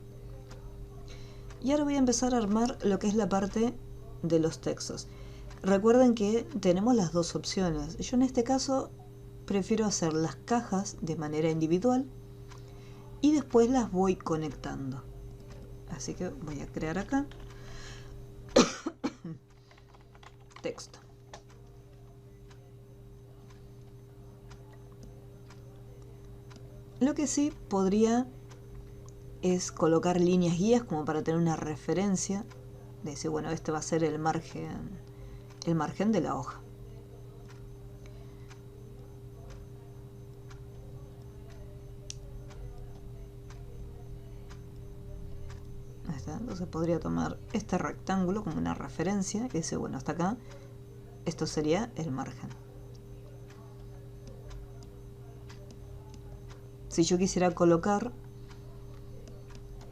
Y ahora voy a empezar a armar lo que es la parte de los textos. Recuerden que tenemos las dos opciones. Yo en este caso prefiero hacer las cajas de manera individual y después las voy conectando. Así que voy a crear acá texto. Lo que sí podría es colocar líneas guías como para tener una referencia de decir, bueno, este va a ser el margen de la hoja. Ahí está. Entonces podría tomar este rectángulo como una referencia que dice, bueno, hasta acá esto sería el margen. Si yo quisiera colocar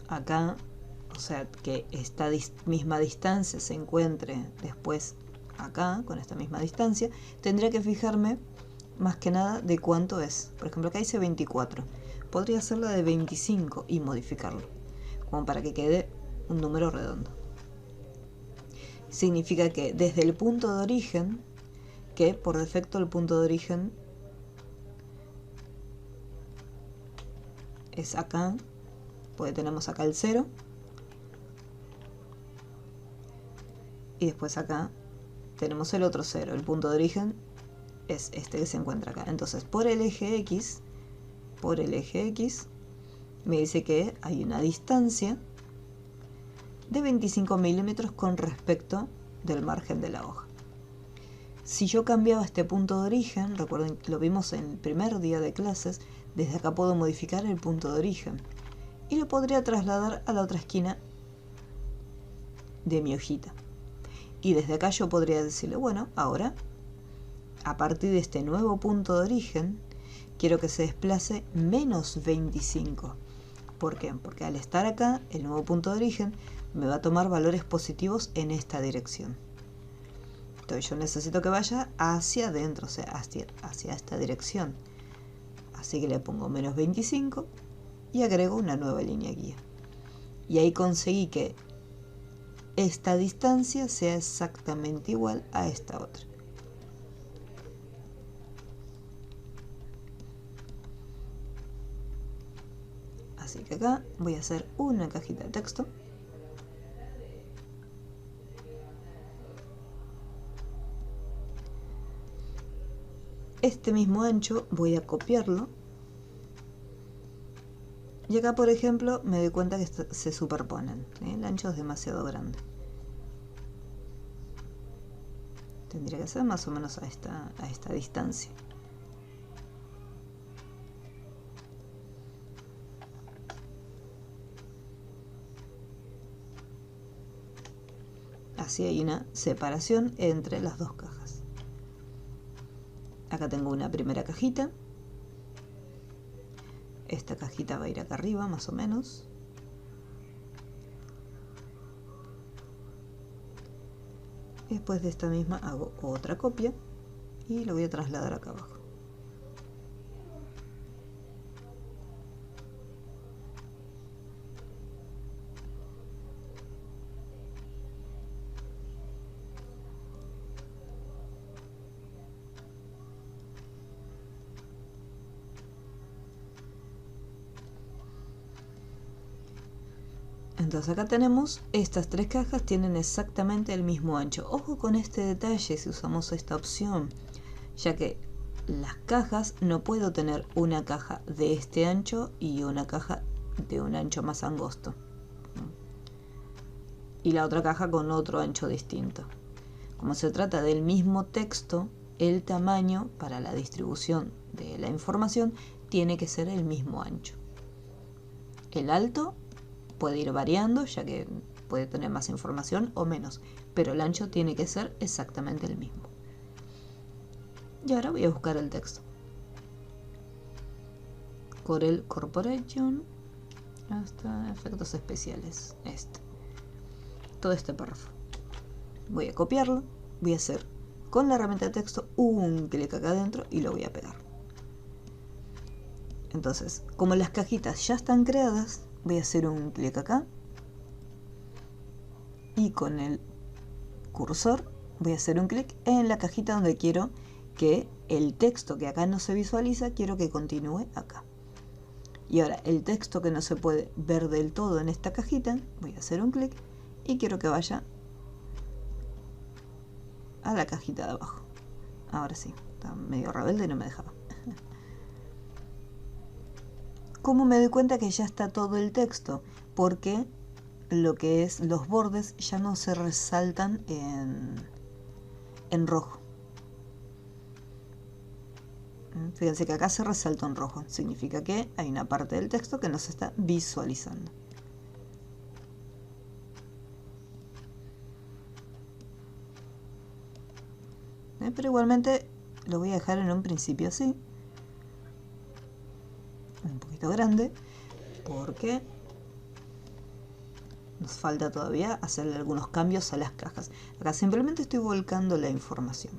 acá, o sea, que esta misma distancia se encuentre después acá, con esta misma distancia, tendría que fijarme más que nada de cuánto es. Por ejemplo, acá dice 24. Podría hacerla de 25 y modificarlo, como para que quede un número redondo. Significa que desde el punto de origen, que por defecto el punto de origen es acá, pues tenemos acá el 0 y después acá tenemos el otro 0. El punto de origen es este que se encuentra acá. Entonces por el eje X me dice que hay una distancia de 25 milímetros con respecto del margen de la hoja. Si yo cambiaba este punto de origen, recuerden que lo vimos en el primer día de clases, desde acá puedo modificar el punto de origen y lo podría trasladar a la otra esquina de mi hojita. Y desde acá yo podría decirle, bueno, ahora, a partir de este nuevo punto de origen, quiero que se desplace menos 25. ¿Por qué? Porque al estar acá, el nuevo punto de origen me va a tomar valores positivos en esta dirección. Entonces yo necesito que vaya hacia adentro, o sea, hacia esta dirección. Así que le pongo menos 25 y agrego una nueva línea guía. Y ahí conseguí que esta distancia sea exactamente igual a esta otra. Así que acá voy a hacer una cajita de texto. Este mismo ancho voy a copiarlo. Y acá, por ejemplo, me doy cuenta que se superponen, ¿sí? El ancho es demasiado grande. Tendría que ser más o menos a esta distancia. Así hay una separación entre las dos cajas. Acá tengo una primera cajita. Esta cajita va a ir acá arriba, más o menos. Después de esta misma hago otra copia y lo voy a trasladar acá abajo. Entonces acá tenemos, estas tres cajas tienen exactamente el mismo ancho. Ojo con este detalle si usamos esta opción, ya que las cajas no puedo tener una caja de este ancho y una caja de un ancho más angosto. Y la otra caja con otro ancho distinto. Como se trata del mismo texto, el tamaño para la distribución de la información tiene que ser el mismo ancho. El alto puede ir variando, ya que puede tener más información o menos, pero el ancho tiene que ser exactamente el mismo. Y ahora voy a buscar el texto. Corel Corporation, hasta efectos especiales, todo este párrafo. Voy a copiarlo, voy a hacer con la herramienta de texto un clic acá adentro y lo voy a pegar. Entonces, como las cajitas ya están creadas, voy a hacer un clic acá y con el cursor voy a hacer un clic en la cajita donde quiero que el texto que acá no se visualiza, quiero que continúe acá. Y ahora el texto que no se puede ver del todo en esta cajita, voy a hacer un clic y quiero que vaya a la cajita de abajo. Ahora sí, está medio rebelde y no me dejaba. ¿Cómo me doy cuenta que ya está todo el texto? Porque lo que es los bordes ya no se resaltan en rojo. Fíjense que acá se resalta en rojo. Significa que hay una parte del texto que no se está visualizando. Pero igualmente lo voy a dejar en un principio así. Un poquito grande. Porque nos falta todavía hacerle algunos cambios a las cajas. Acá simplemente estoy volcando la información.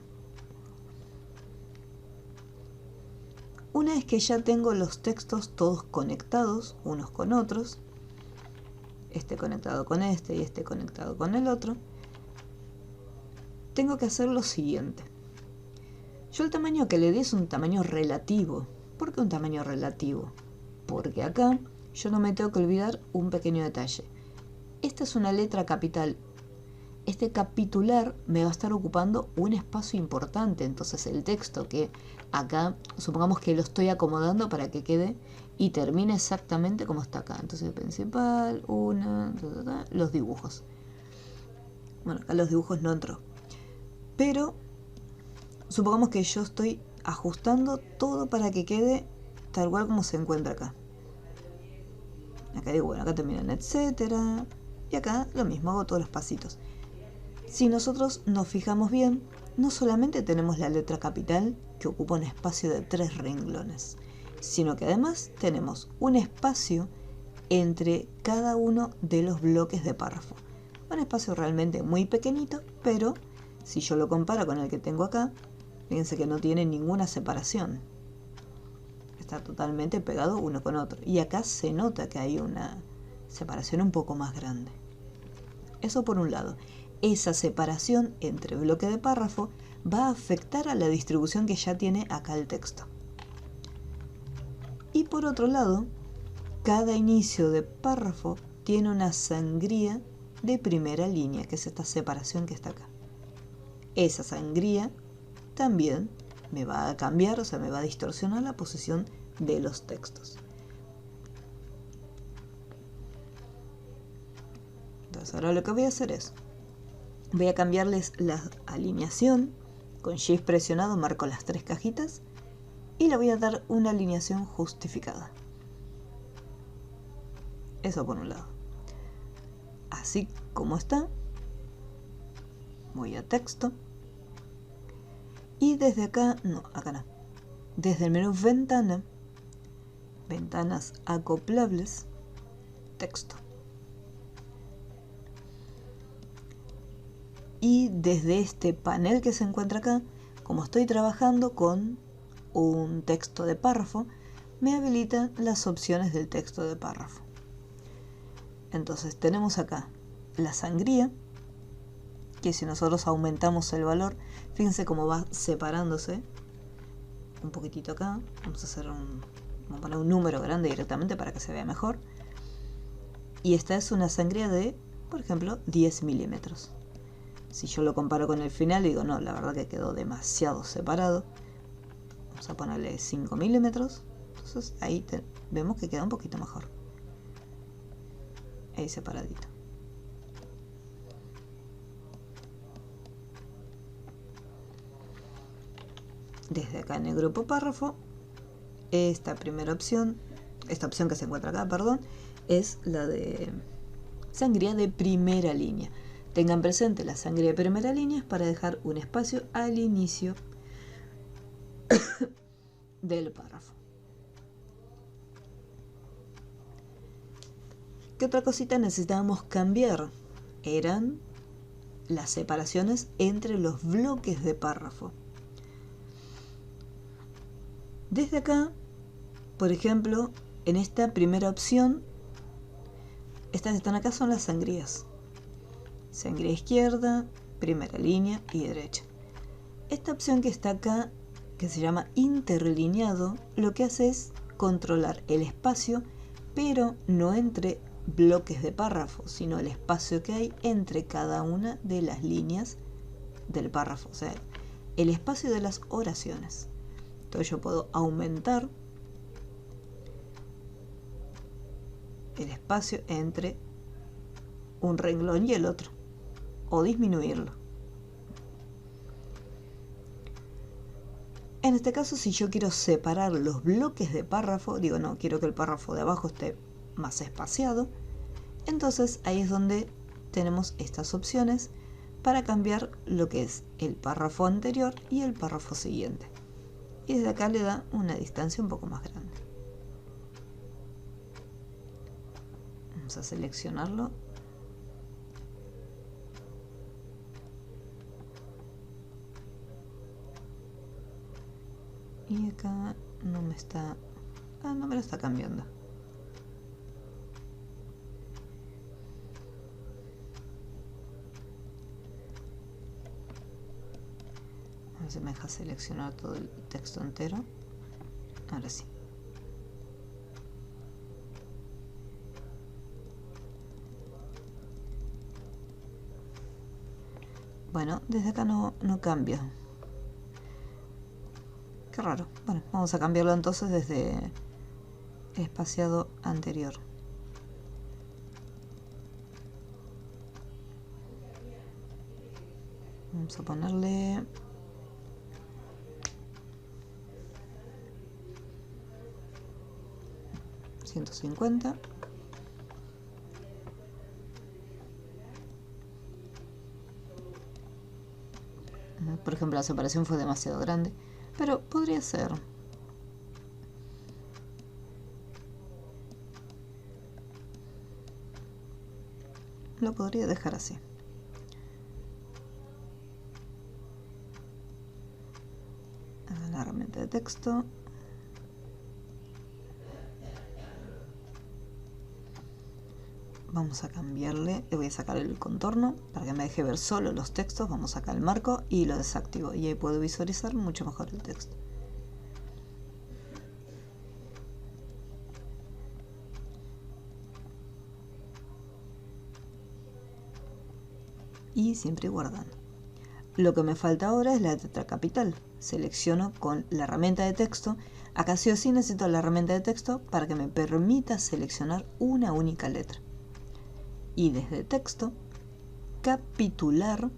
Una vez que ya tengo los textos todos conectados unos con otros, este conectado con este y este conectado con el otro, tengo que hacer lo siguiente. Yo el tamaño que le di es un tamaño relativo. ¿Por qué un tamaño relativo? Porque acá yo no me tengo que olvidar un pequeño detalle. Esta es una letra capital. Este capitular me va a estar ocupando un espacio importante. Entonces el texto que acá, supongamos que lo estoy acomodando para que quede y termine exactamente como está acá. Entonces el principal, los dibujos. Bueno, acá los dibujos no entró. Pero supongamos que yo estoy ajustando todo para que quede tal cual como se encuentra acá. Acá digo, bueno, acá terminan etcétera. Y acá lo mismo, hago todos los pasitos. Si nosotros nos fijamos bien, no solamente tenemos la letra capital que ocupa un espacio de 3 renglones, sino que además tenemos un espacio entre cada uno de los bloques de párrafo. Un espacio realmente muy pequeñito, pero si yo lo comparo con el que tengo acá, fíjense que no tiene ninguna separación. Está totalmente pegado uno con otro. Y acá se nota que hay una separación un poco más grande. Eso por un lado. Esa separación entre bloque de párrafo va a afectar a la distribución que ya tiene acá el texto. Y por otro lado, cada inicio de párrafo tiene una sangría de primera línea, que es esta separación que está acá. Esa sangría también me va a cambiar, o sea, me va a distorsionar la posición de los textos. Entonces ahora lo que voy a hacer es, voy a cambiarles la alineación. Con Shift presionado marco las 3 cajitas y le voy a dar una alineación justificada. Eso por un lado. Así como está, voy a texto y desde acá, acá no, desde el menú ventana, ventanas acoplables, texto. Y desde este panel que se encuentra acá, como estoy trabajando con un texto de párrafo, me habilitan las opciones del texto de párrafo. Entonces tenemos acá la sangría, que si nosotros aumentamos el valor, fíjense cómo va separándose un poquitito acá. Vamos a poner un número grande directamente para que se vea mejor. Y esta es una sangría de, por ejemplo, 10 milímetros. Si yo lo comparo con el final, digo, no, la verdad que quedó demasiado separado. Vamos a ponerle 5 milímetros. Entonces ahí vemos que queda un poquito mejor. Ahí separadito. Desde acá en el grupo párrafo, esta opción que se encuentra acá, perdón, es la de sangría de primera línea. Tengan presente la sangría de primera línea es para dejar un espacio al inicio del párrafo. ¿Qué otra cosita necesitábamos cambiar? Eran las separaciones entre los bloques de párrafo. Desde acá Por ejemplo, en esta primera opción, estas que están acá son las sangrías. Sangría izquierda, primera línea y derecha. Esta opción que está acá, que se llama interlineado, lo que hace es controlar el espacio, pero no entre bloques de párrafo, sino el espacio que hay entre cada una de las líneas del párrafo, o sea, el espacio de las oraciones. Entonces yo puedo aumentar el espacio entre un renglón y el otro, o disminuirlo. En este caso, si yo quiero separar los bloques de párrafo, digo, no, quiero que el párrafo de abajo esté más espaciado, entonces ahí es donde tenemos estas opciones para cambiar lo que es el párrafo anterior y el párrafo siguiente. Y desde acá le da una distancia un poco más grande. Vamos a seleccionarlo. Y acá no me está... no me lo está cambiando. A ver si me deja seleccionar todo el texto entero. Ahora sí. Bueno, desde acá no cambia. Qué raro. Bueno, vamos a cambiarlo entonces desde el espaciado anterior. Vamos a ponerle... $150. Por ejemplo, la separación fue demasiado grande, pero podría ser. Lo podría dejar así. La herramienta de texto. Vamos a cambiarle, le voy a sacar el contorno para que me deje ver solo los textos. Vamos acá al marco y lo desactivo y ahí puedo visualizar mucho mejor el texto. Y siempre guardando. Lo que me falta ahora es la letra capital. Selecciono con la herramienta de texto. Acá sí o sí necesito la herramienta de texto para que me permita seleccionar una única letra. Y desde texto, capitular,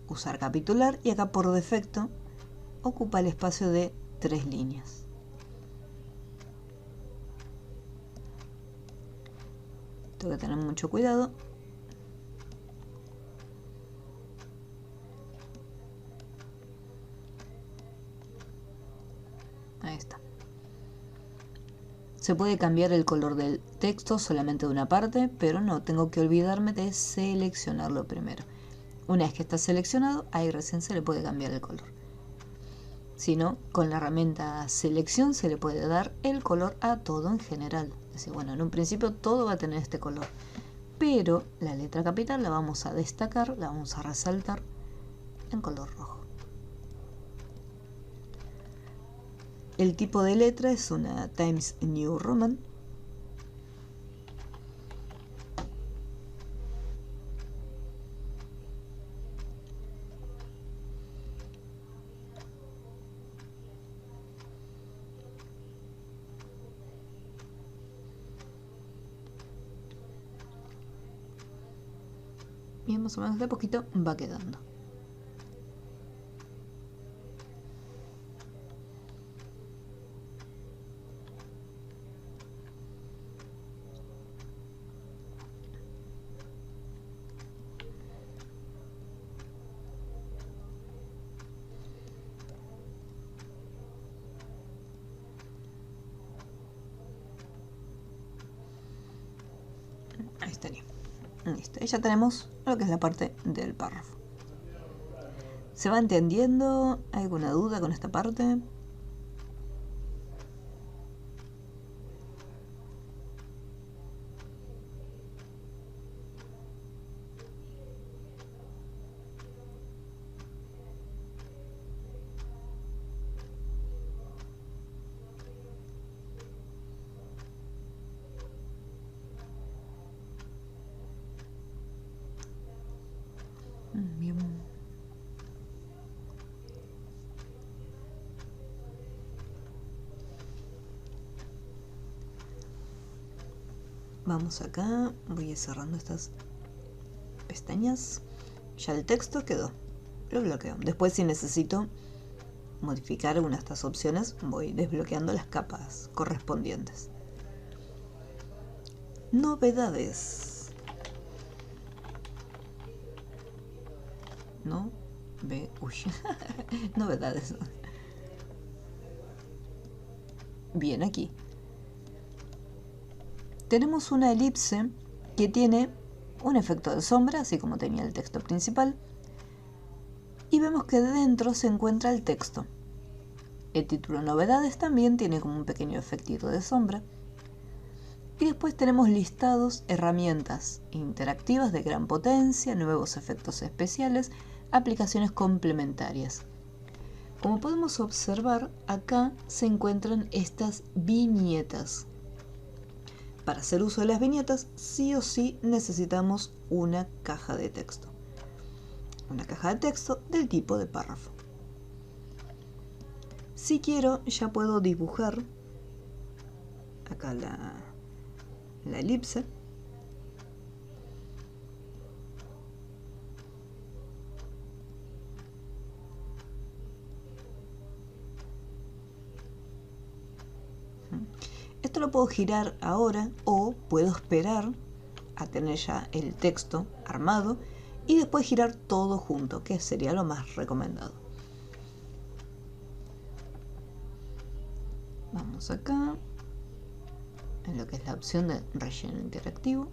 usar capitular, y acá por defecto ocupa el espacio de 3 líneas. Tengo que tener mucho cuidado. Ahí está. Se puede cambiar el color del texto solamente de una parte, pero no, tengo que olvidarme de seleccionarlo primero. Una vez que está seleccionado, ahí recién se le puede cambiar el color. Si no, con la herramienta selección se le puede dar el color a todo en general. Es decir, bueno, en un principio todo va a tener este color, pero la letra capital la vamos a destacar, la vamos a resaltar en color rojo. El tipo de letra es una Times New Roman. Bien, más o menos de poquito va quedando. Ahí estaría. Listo. Y ya tenemos lo que es la parte del párrafo. ¿Se va entendiendo? ¿Hay alguna duda con esta parte? Vamos acá, voy a ir cerrando estas pestañas. Ya el texto quedó, lo bloqueo. Después, si necesito modificar alguna de estas opciones, voy desbloqueando las capas correspondientes. Novedades. Novedades. Bien, aquí tenemos una elipse que tiene un efecto de sombra, así como tenía el texto principal, y vemos que dentro se encuentra el texto. El título Novedades también tiene como un pequeño efectito de sombra. Y después tenemos listados herramientas interactivas de gran potencia, nuevos efectos especiales, aplicaciones complementarias. Como podemos observar, acá se encuentran estas viñetas. Para hacer uso de las viñetas, sí o sí necesitamos una caja de texto. Una caja de texto del tipo de párrafo. Si quiero, ya puedo dibujar acá la elipse. Esto lo puedo girar ahora o puedo esperar a tener ya el texto armado y después girar todo junto, que sería lo más recomendado. Vamos acá en lo que es la opción de relleno interactivo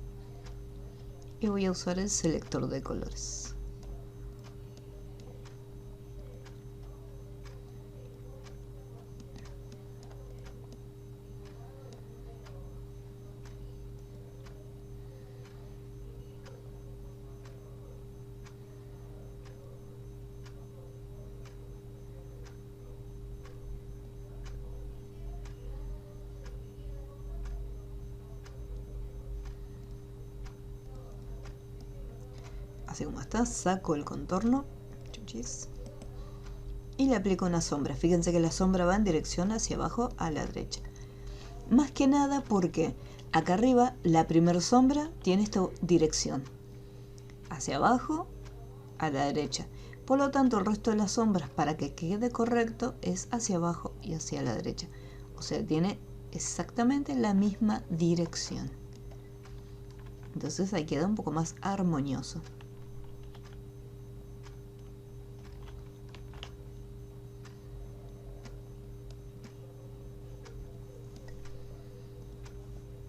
y voy a usar el selector de colores. Así como está, saco el contorno y le aplico una sombra. Fíjense que la sombra va en dirección hacia abajo a la derecha. Más que nada porque acá arriba la primera sombra tiene esta dirección. Hacia abajo a la derecha. Por lo tanto, el resto de las sombras, para que quede correcto, es hacia abajo y hacia la derecha. O sea, tiene exactamente la misma dirección. Entonces ahí queda un poco más armonioso.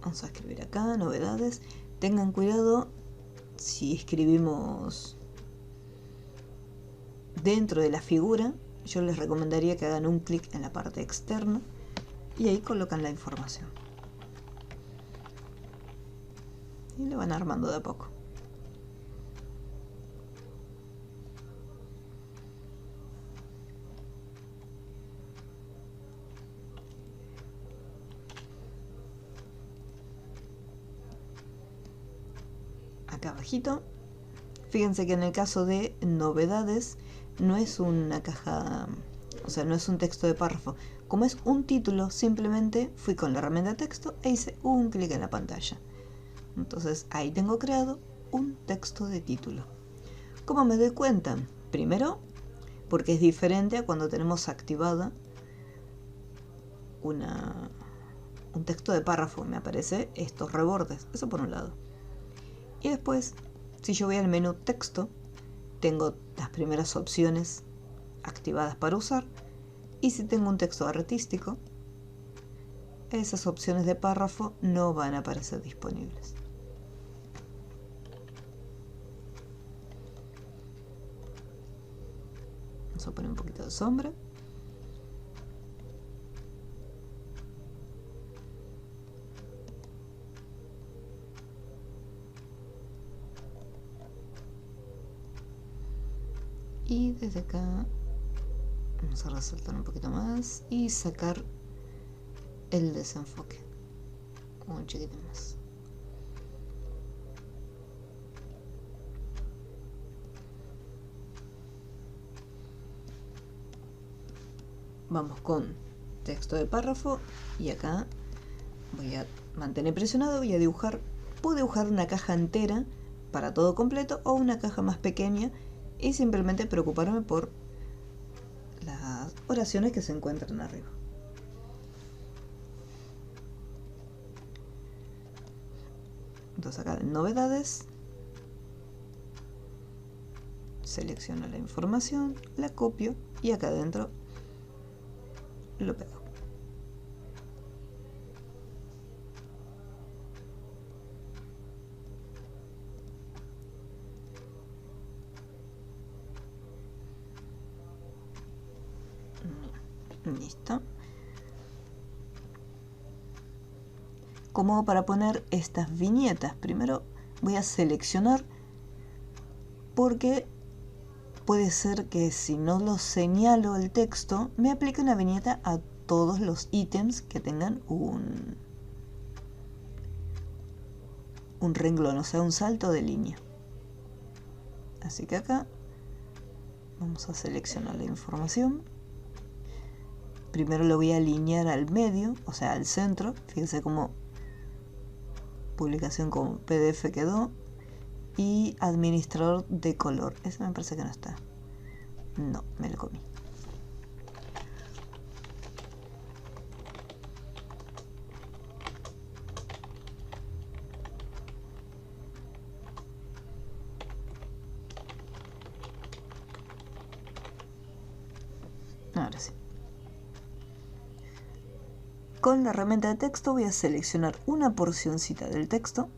Vamos a escribir acá, novedades. Tengan cuidado si escribimos dentro de la figura. Yo les recomendaría que hagan un clic en la parte externa y ahí colocan la información. Y lo van armando de a poco. Acá abajito, fíjense que en el caso de novedades no es una caja, o sea, no es un texto de párrafo. Como es un título, simplemente fui con la herramienta de texto e hice un clic en la pantalla. Entonces ahí tengo creado un texto de título. ¿Cómo me doy cuenta? Primero, porque es diferente a cuando tenemos activada un texto de párrafo. Me aparece estos rebordes, eso por un lado. Y después, si yo voy al menú texto, tengo las primeras opciones activadas para usar. Y si tengo un texto artístico, esas opciones de párrafo no van a aparecer disponibles. Vamos a poner un poquito de sombra. Y desde acá vamos a resaltar un poquito más y sacar el desenfoque un chiquitín más. Vamos con texto de párrafo y acá voy a mantener presionado, voy a dibujar puedo dibujar una caja entera para todo completo o una caja más pequeña y simplemente preocuparme por las oraciones que se encuentran arriba. Entonces acá en novedades selecciono la información, la copio y acá adentro lo pego. Listo. Como para poner estas viñetas, primero voy a seleccionar porque puede ser que si no lo señalo el texto me aplique una viñeta a todos los ítems que tengan un renglón, o sea, un salto de línea. Así que acá vamos a seleccionar la información. Primero lo voy a alinear al medio, o sea, al centro. Fíjense cómo publicación con PDF quedó. Y administrador de color. Ese me parece que no está. No, me lo comí. Ahora sí. Con la herramienta de texto voy a seleccionar una porcioncita del texto.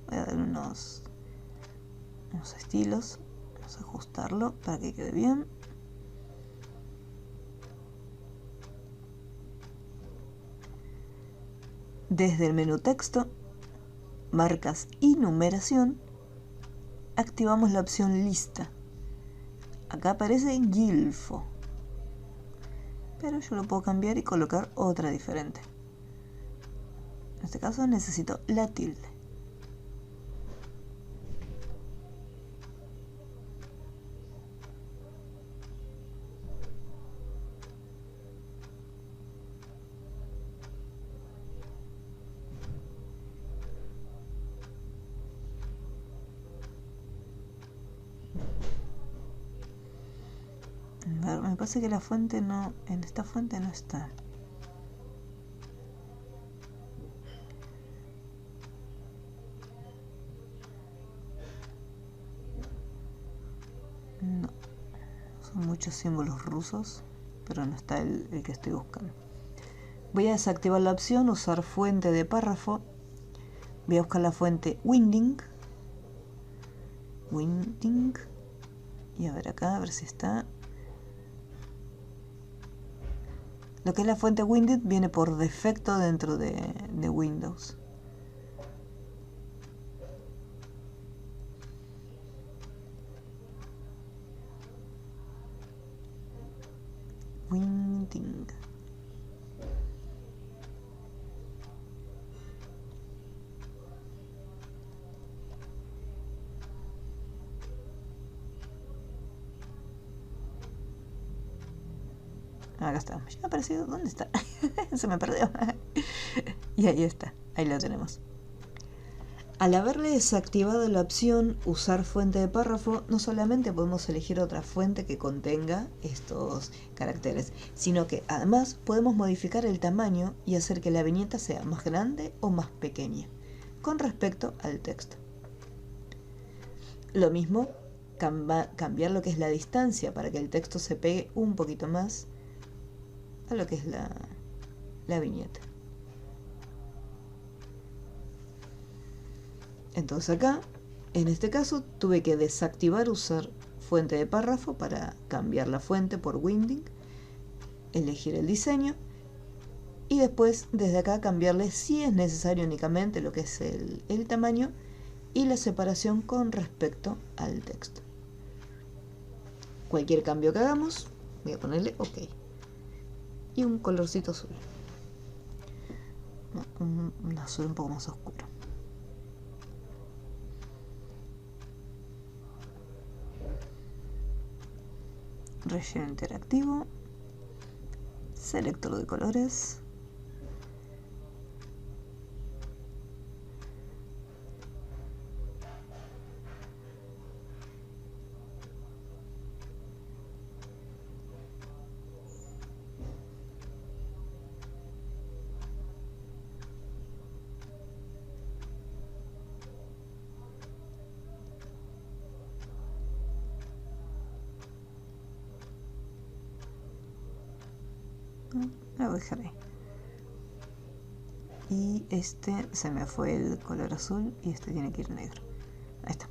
Voy a dar unos estilos. Vamos a ajustarlo para que quede bien. Desde el menú texto, marcas y numeración, activamos la opción lista. Acá aparece Gilfo, pero yo lo puedo cambiar y colocar otra diferente. En este caso necesito la tilde. Me parece que la fuente no, en esta fuente no está. No, son muchos símbolos rusos, pero no está el que estoy buscando. Voy a desactivar la opción usar fuente de párrafo. Voy a buscar la fuente Winding. Y a ver acá, a ver si está. Lo que es la fuente Winding viene por defecto dentro de Windows. Winding. Acá está. Ya ha aparecido. ¿Dónde está? Se me perdió. Y ahí está. Ahí lo tenemos. Al haberle desactivado la opción usar fuente de párrafo, no solamente podemos elegir otra fuente que contenga estos caracteres, sino que además podemos modificar el tamaño y hacer que la viñeta sea más grande o más pequeña con respecto al texto. Lo mismo, cambiar lo que es la distancia para que el texto se pegue un poquito más a lo que es la viñeta. Entonces acá, en este caso, tuve que desactivar usar fuente de párrafo para cambiar la fuente por Winding, elegir el diseño y después desde acá cambiarle, si es necesario, únicamente lo que es el tamaño y la separación con respecto al texto. Cualquier cambio que hagamos, voy a ponerle OK. Y un colorcito azul. No, un azul un poco más oscuro. Relleno interactivo. Selector de colores. La voy a dejar ahí. Y este se me fue el color azul y este tiene que ir negro. Ahí está.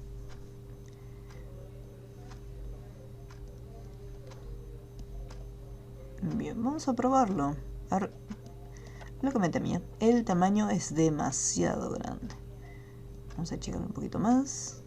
Bien, vamos a probarlo. A ver, lo que me temía. El tamaño es demasiado grande. Vamos a checar un poquito más.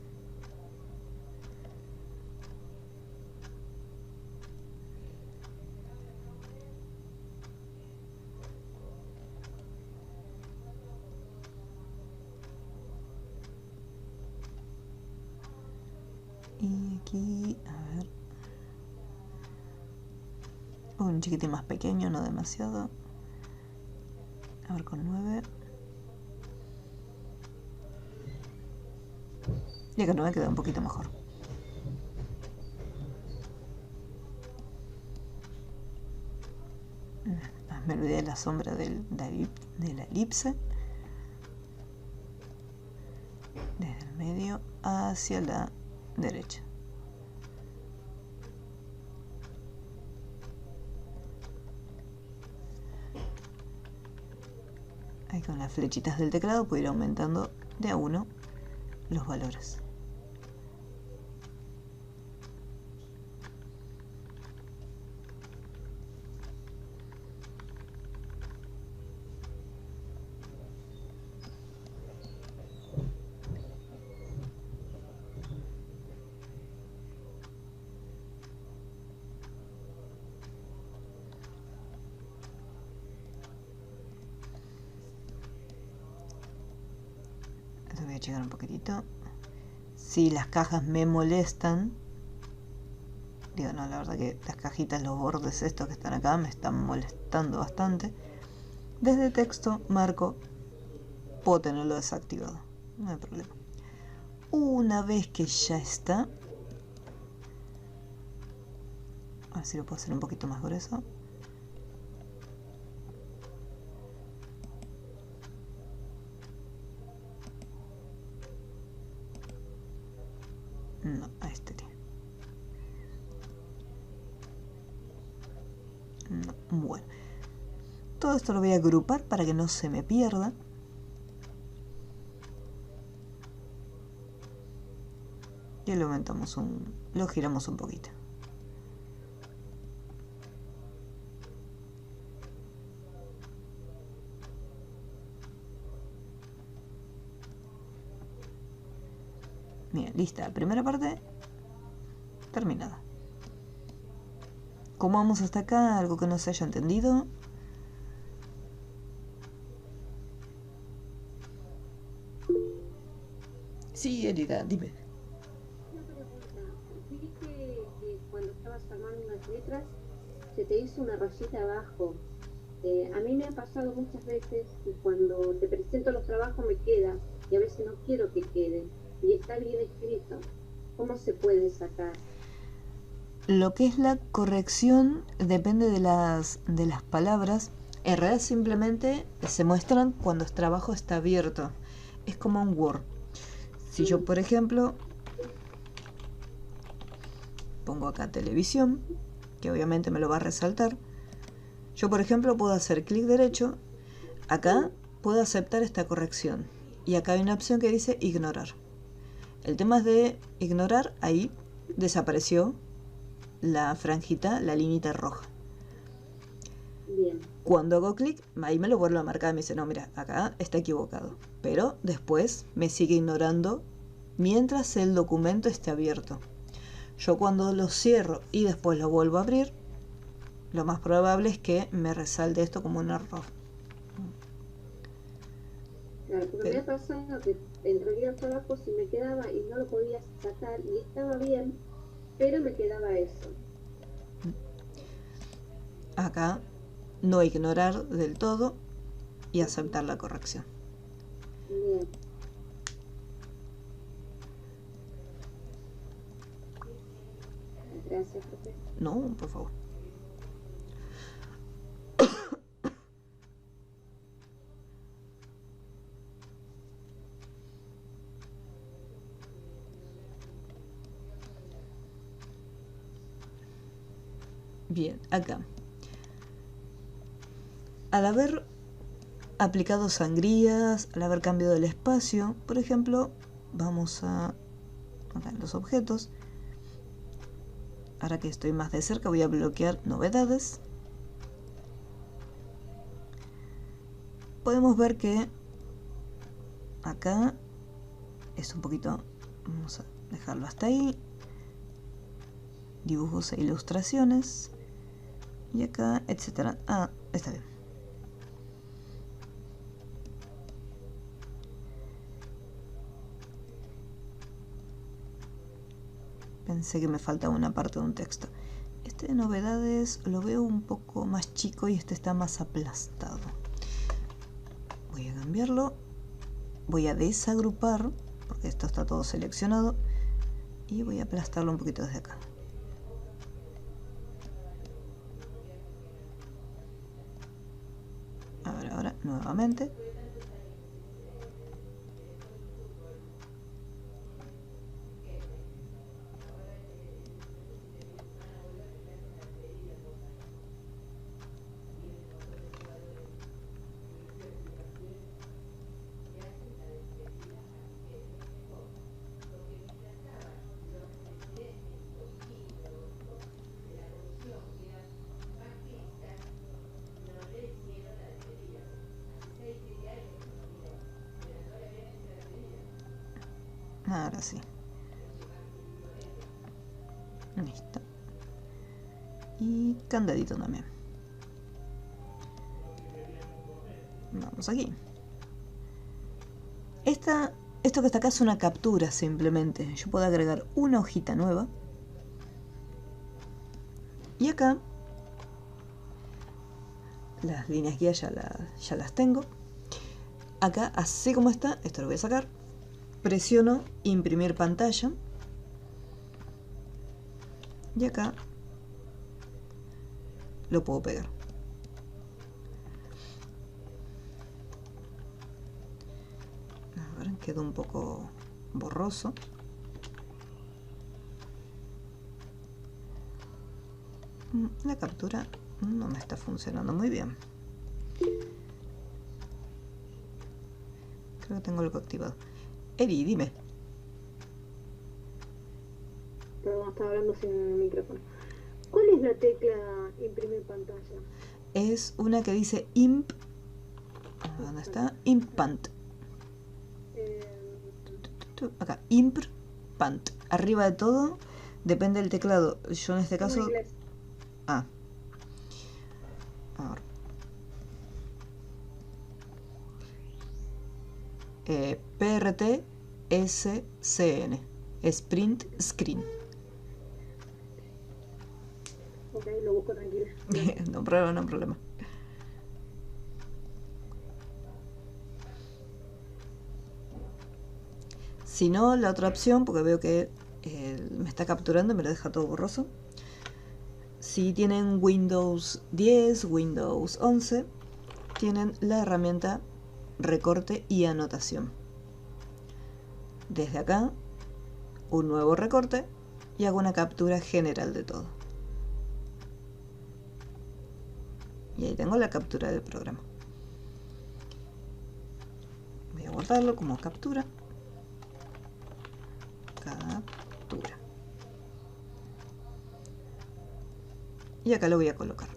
Y aquí, a ver. Un chiquitín más pequeño, no demasiado. A ver, con 9. Y acá 9 queda un poquito mejor. Me olvidé de la sombra de la elipse. Desde el medio hacia la derecha. Ahí con las flechitas del teclado puedo ir aumentando de a uno los valores. Voy a checar un poquitito. Si las cajas me molestan, digo, no, la verdad que las cajitas, los bordes estos que están acá me están molestando bastante. Desde texto marco, puedo tenerlo desactivado, no hay problema. Una vez que ya está, a ver si lo puedo hacer un poquito más grueso. No, a este tío. No, bueno. Todo esto lo voy a agrupar para que no se me pierda. Y lo aumentamos lo giramos un poquito. Bien, lista la primera parte. Terminada. ¿Cómo vamos hasta acá? ¿Algo que no se haya entendido? Sí, Elida, dime. Una pregunta. Vi que cuando estabas armando unas letras se te hizo una rayita abajo. A mí me ha pasado muchas veces que cuando te presento los trabajos me queda y a veces no quiero que quede y está bien escrito. ¿Cómo se puede sacar? Lo que es la corrección depende de las palabras. En realidad simplemente se muestran cuando el trabajo está abierto. Es como un Word. Si yo, por ejemplo, pongo acá televisión, que obviamente me lo va a resaltar. Yo, por ejemplo, puedo hacer clic derecho. Acá puedo aceptar esta corrección. Y acá hay una opción que dice ignorar. El tema es de ignorar, ahí desapareció la franjita, la liñita roja. Bien. Cuando hago clic, ahí me lo vuelvo a marcar y me dice, no, mira, acá está equivocado. Pero después me sigue ignorando mientras el documento esté abierto. Yo cuando lo cierro y después lo vuelvo a abrir, lo más probable es que me resalte esto como un error. Claro, porque me ha pasado que entregué los trabajos y me quedaba y no lo podía sacar y estaba bien, pero me quedaba eso. Acá no ignorar del todo y aceptar la corrección. Bien. Gracias, profe. No, por favor. Bien, acá. al haber aplicado sangrías, al haber cambiado el espacio, por ejemplo, vamos a acá en los objetos. Ahora que estoy más de cerca voy a bloquear novedades. Podemos ver que acá es un poquito, vamos a dejarlo hasta ahí, dibujos e ilustraciones, y acá, etcétera. Ah, está bien. Pensé que me faltaba una parte de un texto. Este de novedades lo veo un poco más chico y este está más aplastado. Voy a cambiarlo. Voy a desagrupar, porque esto está todo seleccionado. Y voy a aplastarlo un poquito desde acá. Ahora, nuevamente. Ahora sí. Listo. Y candadito también. Vamos aquí. Esto que está acá es una captura simplemente. Yo puedo agregar una hojita nueva. Y acá las líneas guía ya las tengo. Acá, así como está, esto lo voy a sacar. Presiono imprimir pantalla. Y acá lo puedo pegar. Ahora quedó un poco borroso. La captura no me está funcionando muy bien. Creo que tengo algo activado. Eri, dime. Perdón, estaba hablando sin micrófono. ¿Cuál es la tecla imprimir pantalla? Es una que dice imp. ¿Dónde está? Impant. Acá, imp pant. Arriba de todo, depende del teclado. Yo en este caso. Ah. Ahora. PRT SCN. Sprint Screen. Ok, lo busco tranquila. No problema, no problema. Si no, la otra opción, porque veo que me está capturando y me lo deja todo borroso. Si tienen Windows 10, Windows 11, tienen la herramienta recorte y anotación. Desde acá, un nuevo recorte y hago una captura general de todo. Y ahí tengo la captura del programa. Voy a guardarlo como captura. Captura. Y acá lo voy a colocar.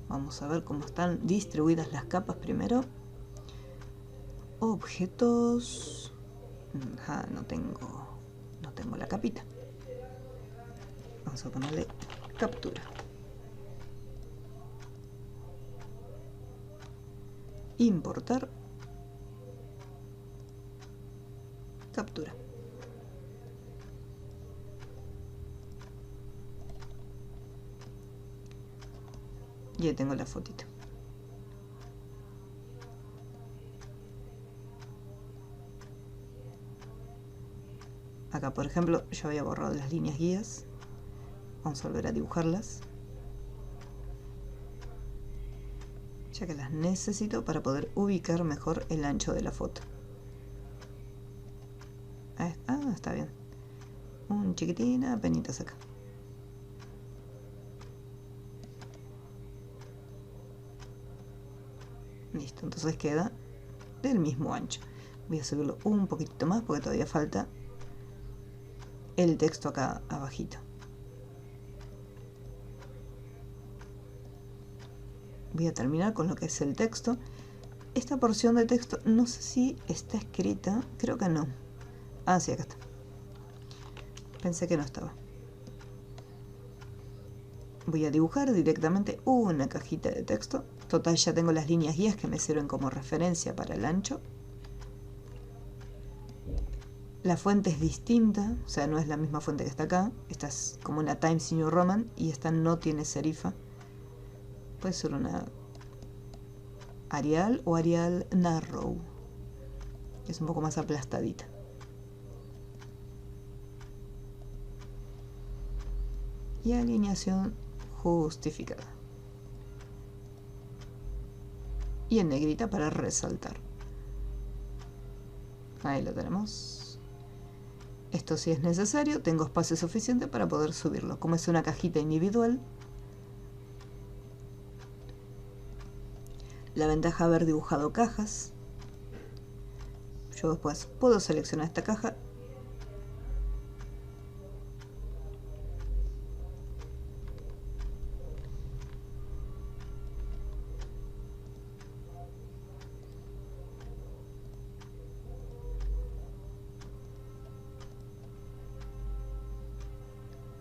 Vamos a ver cómo están distribuidas las capas primero. Objetos. No tengo la capita. Vamos a ponerle captura. Importar. Captura. Y ahí tengo la fotito. Acá, por ejemplo, yo había borrado las líneas guías. Vamos a volver a dibujarlas, ya que las necesito para poder ubicar mejor el ancho de la foto. Está bien. Un chiquitín, apenitas acá. Listo, entonces queda del mismo ancho. Voy a subirlo un poquitito más porque todavía falta el texto acá abajito. Voy a terminar con lo que es el texto. Esta porción de texto no sé si está escrita, creo que no. Ah, sí, acá está. Pensé que no estaba. Voy a dibujar directamente una cajita de texto. Total, ya tengo las líneas guías que me sirven como referencia para el ancho. La fuente es distinta, o sea, no es la misma fuente que está acá. Esta es como una Times New Roman y esta no tiene serifa. Puede ser una Arial o Arial Narrow. Es un poco más aplastadita. Y alineación justificada. Y en negrita para resaltar. Ahí lo tenemos. Esto si es necesario, tengo espacio suficiente para poder subirlo. Como es una cajita individual, la ventaja de haber dibujado cajas, yo después puedo seleccionar esta caja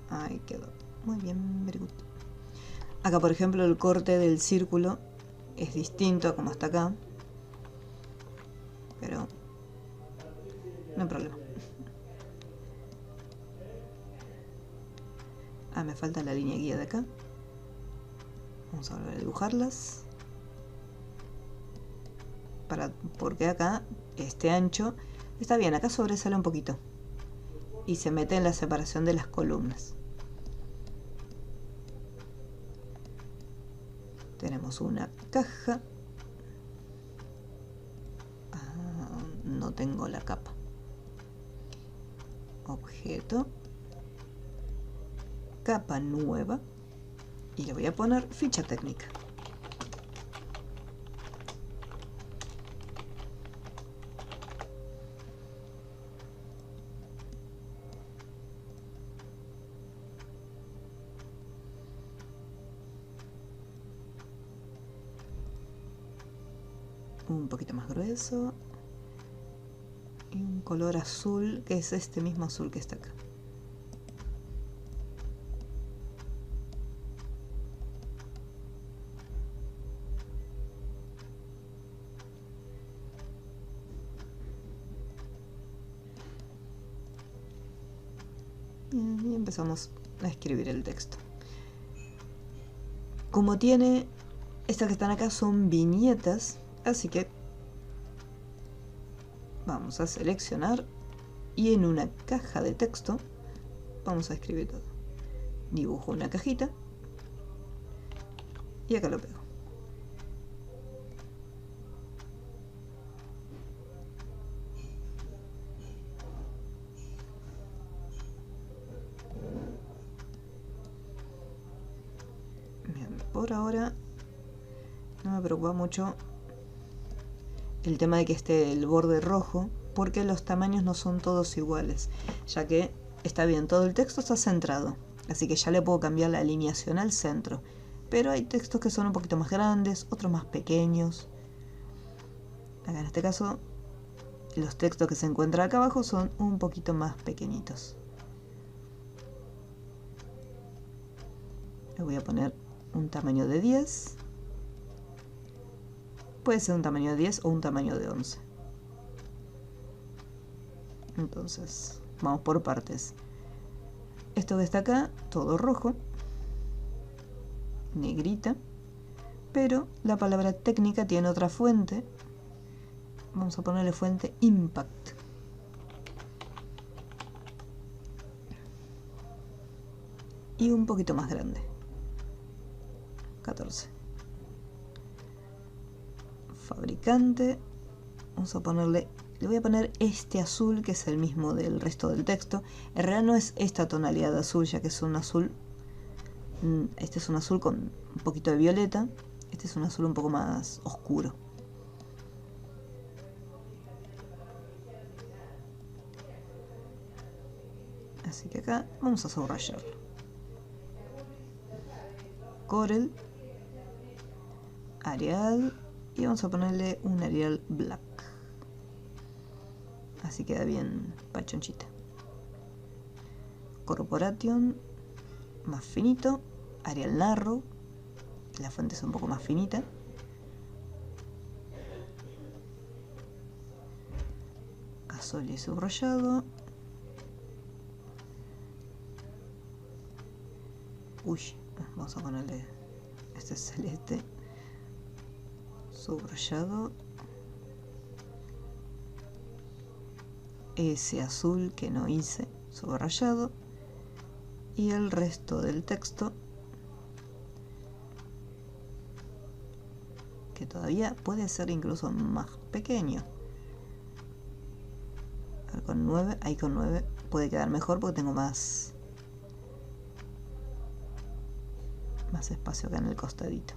ahí quedó, muy bien, very good. Acá por ejemplo el corte del círculo es distinto a como está acá, pero no hay problema. Ah, me falta la línea guía de acá. Vamos a volver a dibujarlas. Porque acá este ancho está bien, acá sobresale un poquito y se mete en la separación de las columnas. Tenemos una caja. No tengo la capa. Objeto. Capa nueva. Y le voy a poner ficha técnica. Un poquito más grueso y un color azul que es este mismo azul que está acá. Y empezamos a escribir el texto. Como tiene estas que están acá son viñetas, así que vamos a seleccionar y en una caja de texto vamos a escribir todo. Dibujo una cajita y acá lo pego. Bien, por ahora no me preocupa mucho el tema de que esté el borde rojo, porque los tamaños no son todos iguales, ya que está bien, todo el texto está centrado, así que ya le puedo cambiar la alineación al centro, pero hay textos que son un poquito más grandes, otros más pequeños. Acá en este caso los textos que se encuentran acá abajo son un poquito más pequeñitos. Le voy a poner un tamaño de 10. Puede ser un tamaño de 10 o un tamaño de 11. Entonces, vamos por partes. Esto que está acá, todo rojo, negrita, pero la palabra técnica tiene otra fuente. Vamos a ponerle fuente Impact. Y un poquito más grande. 14. Fabricante. Vamos a ponerle, le voy a poner este azul que es el mismo del resto del texto. En realidad no es esta tonalidad de azul, ya que es un azul. Este es un azul con un poquito de violeta. Este es un azul un poco más oscuro. Así que acá vamos a subrayarlo. Corel, Arial, y vamos a ponerle un Arial Black. Así queda bien pachonchita. Corporation, más finito. Arial Narrow, la fuente es un poco más finita. Azul y subrayado. Uy, vamos a ponerle este celeste subrayado. Ese azul que no hice subrayado. Y el resto del texto, que todavía puede ser incluso más pequeño. A ver, con 9, ahí con 9 puede quedar mejor porque tengo más espacio acá en el costadito.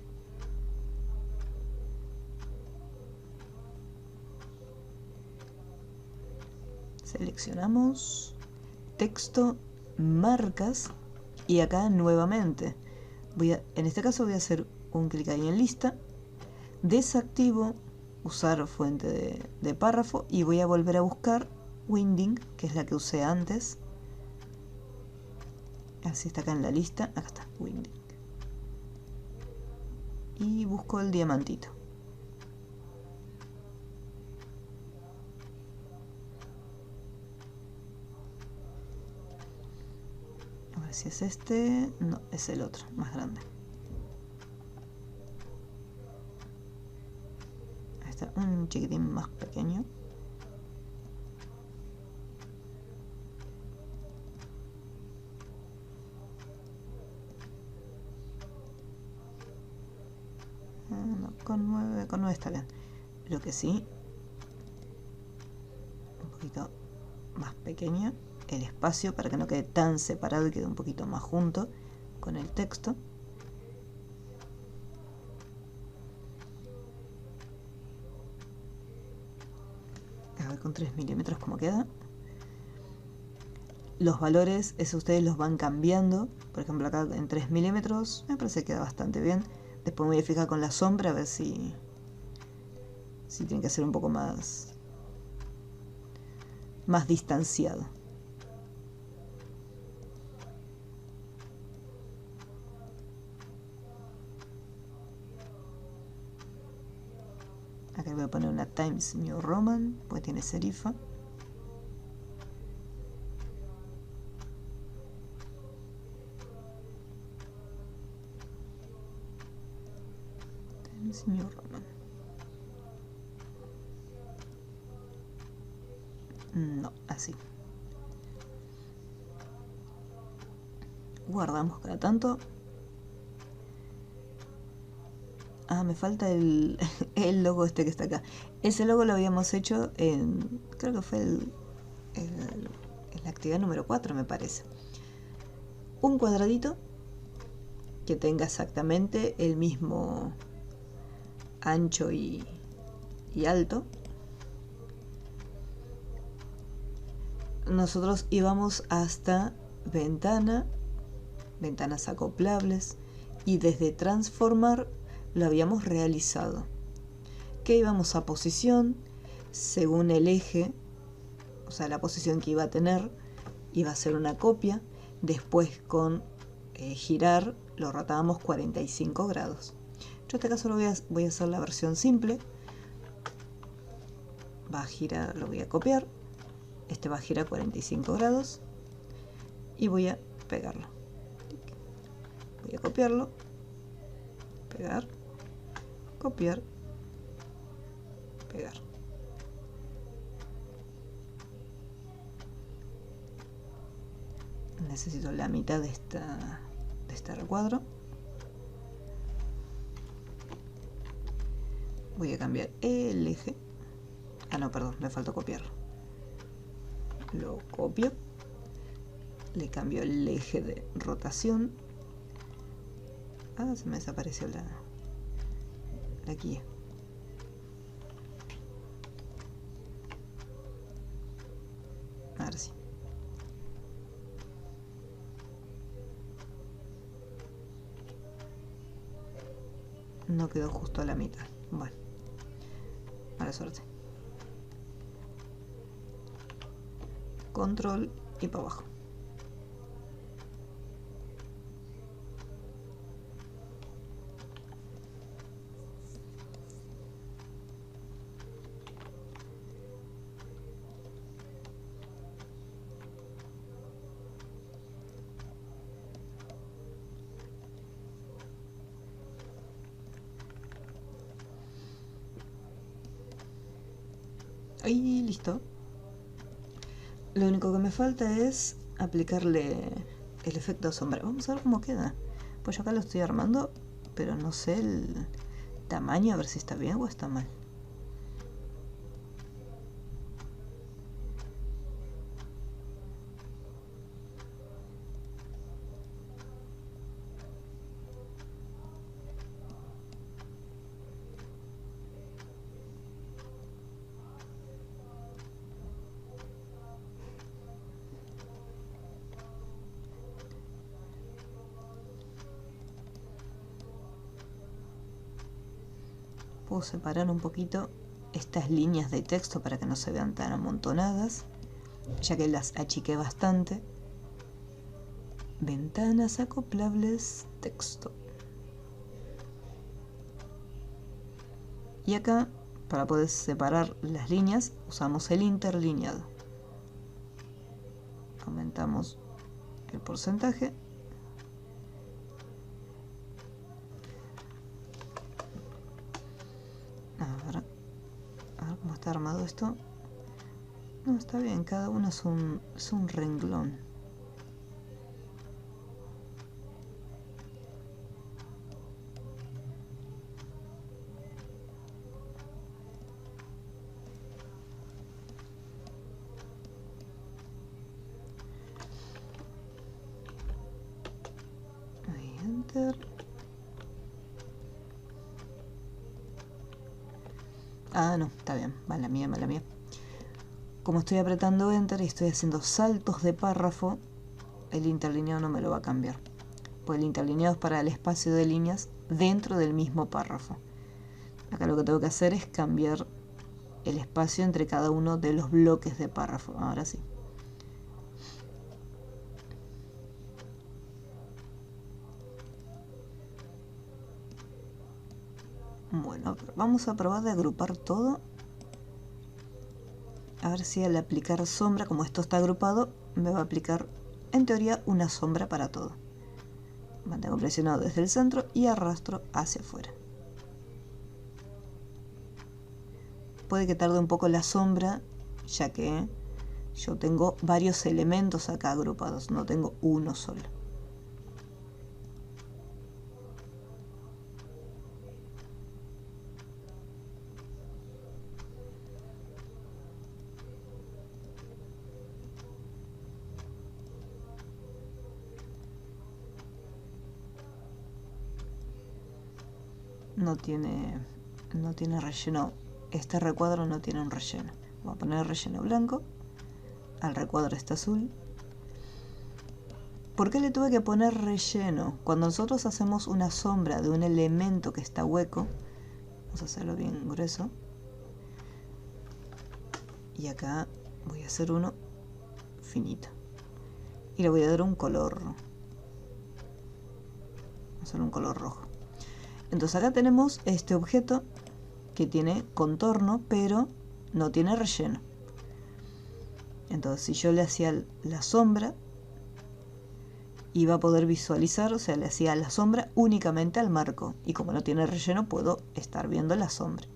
Seleccionamos texto, marcas, y acá nuevamente en este caso voy a hacer un clic ahí en lista, desactivo usar fuente de párrafo y voy a volver a buscar Winding, que es la que usé antes. Así está acá en la lista, acá está Winding, y busco el diamantito. A ver si es este. No, es el otro, más grande. Ahí está, un chiquitín más pequeño. No, con 9 está bien. Lo que sí, un poquito más pequeño el espacio para que no quede tan separado y quede un poquito más junto con el texto. A ver con 3 milímetros cómo queda. Los valores, eso ustedes los van cambiando. Por ejemplo, acá en 3 milímetros me parece que queda bastante bien. Después me voy a fijar con la sombra a ver si tiene que ser un poco más distanciado. Acá voy a poner una Times New Roman, porque tiene serifa. Times New Roman. No, así. Guardamos cada tanto. Ah, me falta el logo este que está acá. Ese logo lo habíamos hecho en, creo que fue en la actividad número 4, me parece. Un cuadradito que tenga exactamente el mismo ancho y alto. Nosotros íbamos hasta ventanas acoplables, y desde transformar lo habíamos realizado, que íbamos a posición según el eje, o sea, la posición que iba a tener iba a ser una copia. Después con girar lo rotábamos 45 grados. Yo en este caso voy a hacer la versión simple. Va a girar, lo voy a copiar. Este va a girar 45 grados y voy a pegarlo. Voy a copiarlo, pegar, copiar, pegar. Necesito la mitad de este recuadro. Voy a cambiar el eje. Ah, no, perdón, me faltó copiarlo. Lo copio. Le cambio el eje de rotación. Ah, se me desapareció la guía. Ahora sí. no quedó justo a la mitad. Bueno, mala suerte. Control y para abajo. Ahí, listo. Lo único que me falta es aplicarle el efecto sombra. Vamos a ver cómo queda. Pues yo acá lo estoy armando, pero no sé el tamaño, a ver si está bien o está mal. Puedo separar un poquito estas líneas de texto para que no se vean tan amontonadas, ya que las achiqué bastante. Ventanas acoplables, texto. Y acá, para poder separar las líneas, usamos el interlineado. Aumentamos el porcentaje. A ver cómo está armado esto. No, está bien, cada uno es un renglón. Ahí, enter. Ah, no, está bien, mala mía. Como estoy apretando enter y estoy haciendo saltos de párrafo, el interlineado no me lo va a cambiar. Pues el interlineado es para el espacio de líneas dentro del mismo párrafo. Acá lo que tengo que hacer es cambiar el espacio entre cada uno de los bloques de párrafo. Ahora sí. Bueno, vamos a probar de agrupar todo. A ver si al aplicar sombra, como esto está agrupado, me va a aplicar, en teoría, una sombra para todo. Mantengo presionado desde el centro y arrastro hacia afuera. Puede que tarde un poco la sombra, ya que yo tengo varios elementos acá agrupados, no tengo uno solo. No tiene relleno. Este recuadro no tiene un relleno. Voy a poner relleno blanco. Al recuadro está azul. ¿Por qué le tuve que poner relleno? Cuando nosotros hacemos una sombra de un elemento que está hueco, vamos a hacerlo bien grueso. Y acá voy a hacer uno finito. Y le voy a dar un color. Vamos a hacer un color rojo. Entonces acá tenemos este objeto que tiene contorno, pero no tiene relleno. Entonces si yo le hacía la sombra, iba a poder visualizar, o sea, le hacía la sombra únicamente al marco. Y como no tiene relleno, puedo estar viendo la sombra.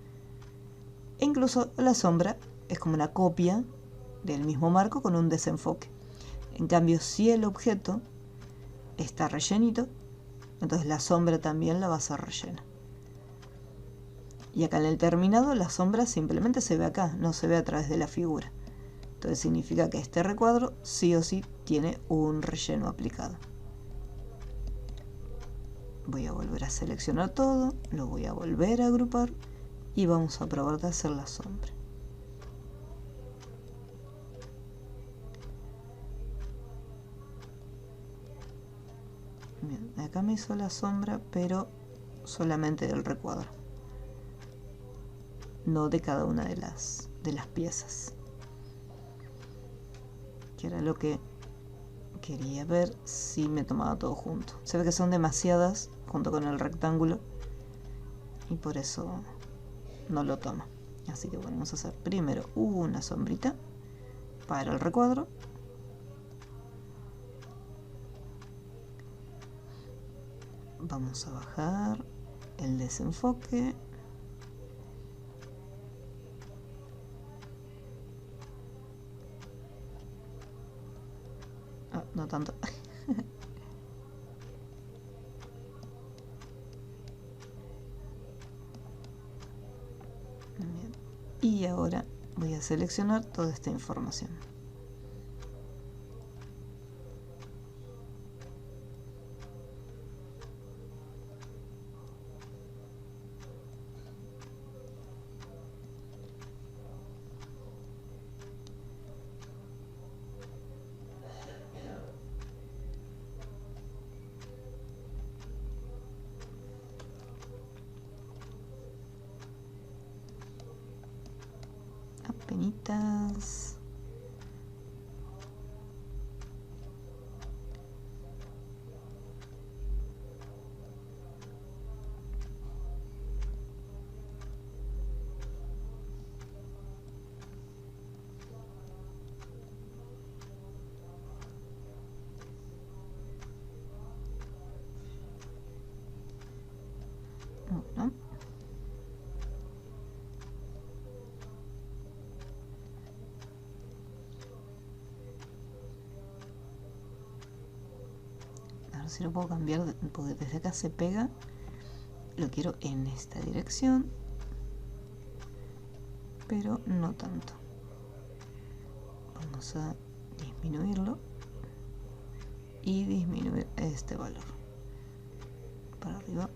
E incluso la sombra es como una copia del mismo marco con un desenfoque. En cambio, si el objeto está rellenito, entonces la sombra también la va a ser rellena. Y acá en el terminado la sombra simplemente se ve acá, no se ve a través de la figura. Entonces significa que este recuadro sí o sí tiene un relleno aplicado. Voy a volver a seleccionar todo, lo voy a volver a agrupar y vamos a probar de hacer la sombra. Bien, acá me hizo la sombra, pero solamente del recuadro, no de cada una de las piezas, que era lo que quería ver si me tomaba todo junto. Se ve que son demasiadas junto con el rectángulo y por eso no lo toma. Así que bueno, vamos a hacer primero una sombrita para el recuadro. Vamos a bajar el desenfoque. Ah, no tanto. Bien. Y ahora voy a seleccionar toda esta información. Apenitas. Bueno. A ver si lo puedo cambiar, porque desde acá se pega. Lo quiero en esta dirección, pero no tanto. Vamos a disminuirlo y disminuir este valor para arriba,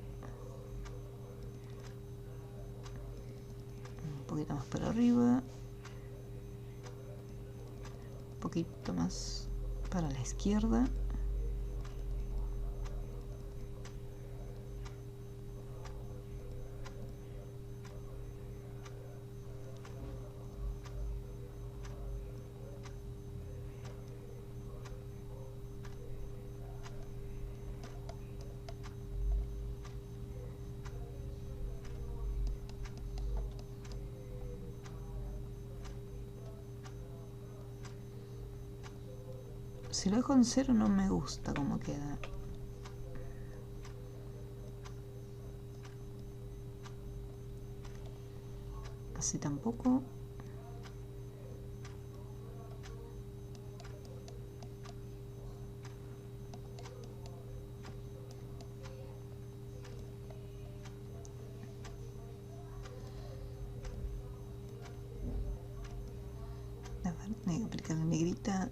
un poquito más para arriba, un poquito más para la izquierda. Si lo dejo en 0 no me gusta cómo queda. Así tampoco. A ver, voy a aplicar la negrita.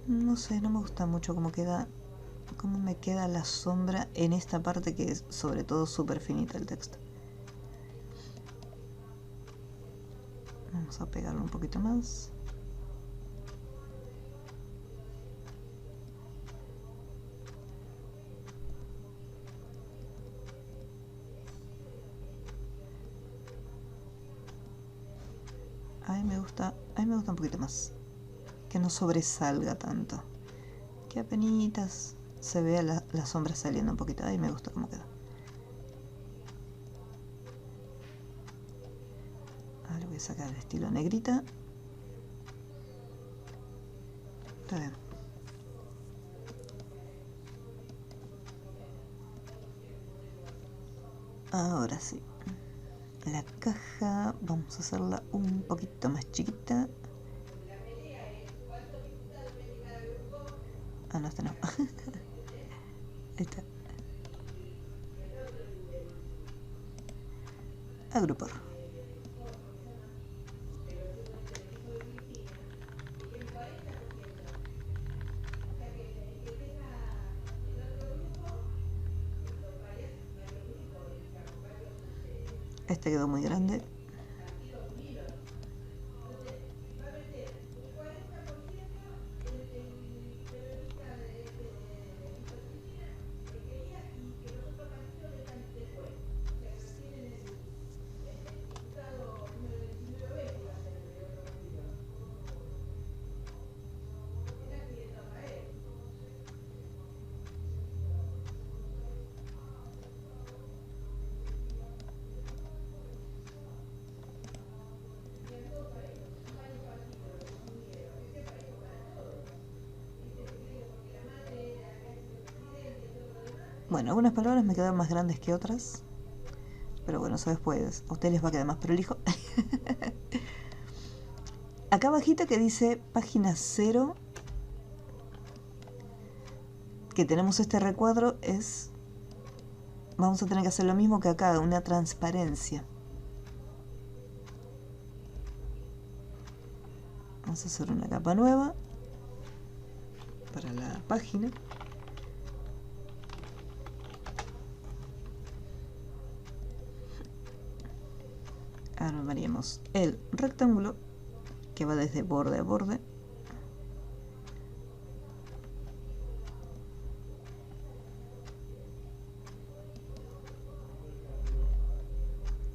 No sé, no me gusta mucho cómo queda, cómo me queda la sombra en esta parte que es sobre todo súper finita el texto. Vamos a pegarlo un poquito más. A mí me gusta un poquito más. Que no sobresalga tanto. Que apenitas se vea la sombra saliendo un poquito. Ahí me gusta cómo queda. Ahora voy a sacar el estilo negrita. Está bien. Ahora sí. La caja vamos a hacerla un poquito más chiquita. Ah, no, esta no. Ahí está. Agrupar. Este quedó muy grande. Bueno, algunas palabras me quedan más grandes que otras. Pero bueno, eso después a ustedes les va a quedar más prolijo. Acá abajito que dice página 0, que tenemos este recuadro, es... Vamos a tener que hacer lo mismo que acá, una transparencia. Vamos a hacer una capa nueva para la página. Armaríamos el rectángulo que va desde borde a borde.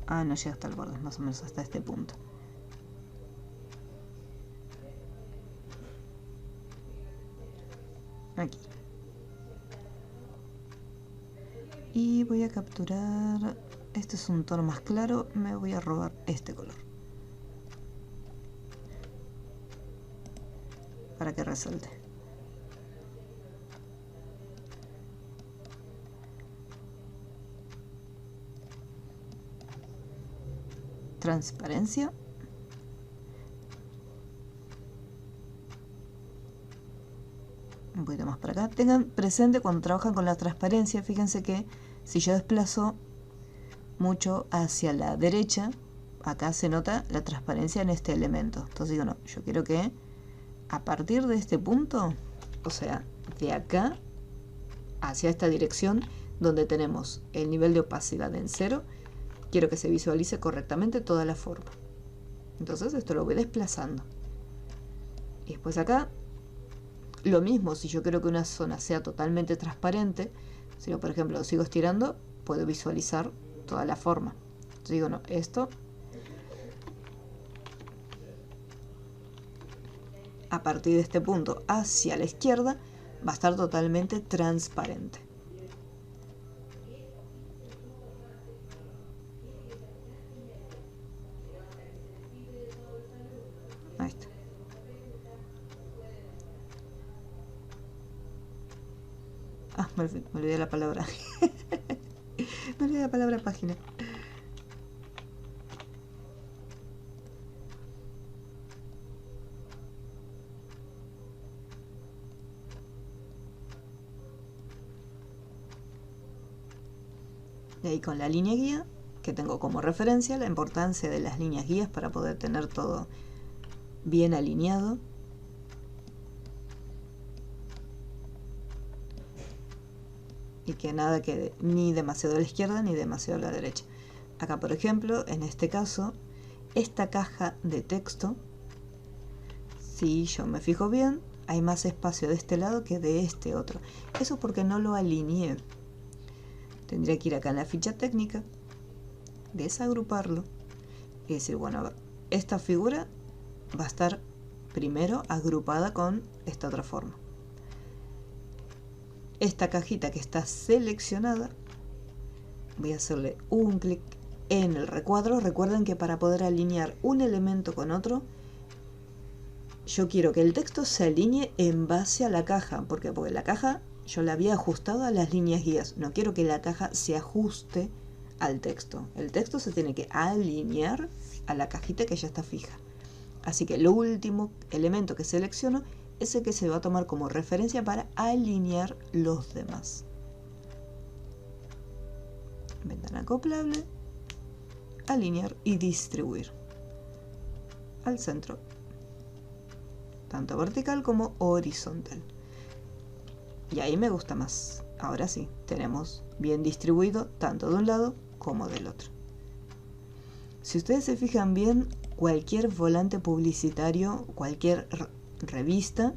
No llega hasta el borde, más o menos hasta este punto. Aquí. Y voy a capturar... Este es un tono más claro, me voy a robar este color. Para que resalte. Transparencia. Un poquito más para acá. Tengan presente cuando trabajan con la transparencia, fíjense que si yo desplazo mucho hacia la derecha, acá se nota la transparencia en este elemento. Entonces digo, no, yo quiero que a partir de este punto, o sea, de acá hacia esta dirección donde tenemos el nivel de opacidad en 0, quiero que se visualice correctamente toda la forma. Entonces esto lo voy desplazando. Y después acá, lo mismo, si yo quiero que una zona sea totalmente transparente, si yo por ejemplo lo sigo estirando, puedo visualizar toda la forma. Entonces digo, no, esto a partir de este punto hacia la izquierda va a estar totalmente transparente. Ahí está. Me olvidé la palabra. Me olvidé la palabra página. Y ahí con la línea guía, que tengo como referencia, la importancia de las líneas guías para poder tener todo bien alineado. Y que nada quede ni demasiado a la izquierda ni demasiado a la derecha. Acá, por ejemplo, en este caso, esta caja de texto, si yo me fijo bien, hay más espacio de este lado que de este otro. Eso es porque no lo alineé. Tendría que ir acá en la ficha técnica, desagruparlo y decir, bueno, a ver, esta figura va a estar primero agrupada con esta otra forma. Esta cajita que está seleccionada, voy a hacerle un clic en el recuadro. Recuerden que para poder alinear un elemento con otro, yo quiero que el texto se alinee en base a la caja. ¿Por qué? Porque la caja yo la había ajustado a las líneas guías. No quiero que la caja se ajuste al texto. El texto se tiene que alinear a la cajita que ya está fija. Así que el último elemento que selecciono es el que se va a tomar como referencia para alinear los demás. Ventana acoplable, alinear y distribuir al centro, tanto vertical como horizontal. Y ahí me gusta más. Ahora sí, tenemos bien distribuido tanto de un lado como del otro. Si ustedes se fijan bien, cualquier volante publicitario, cualquier revista,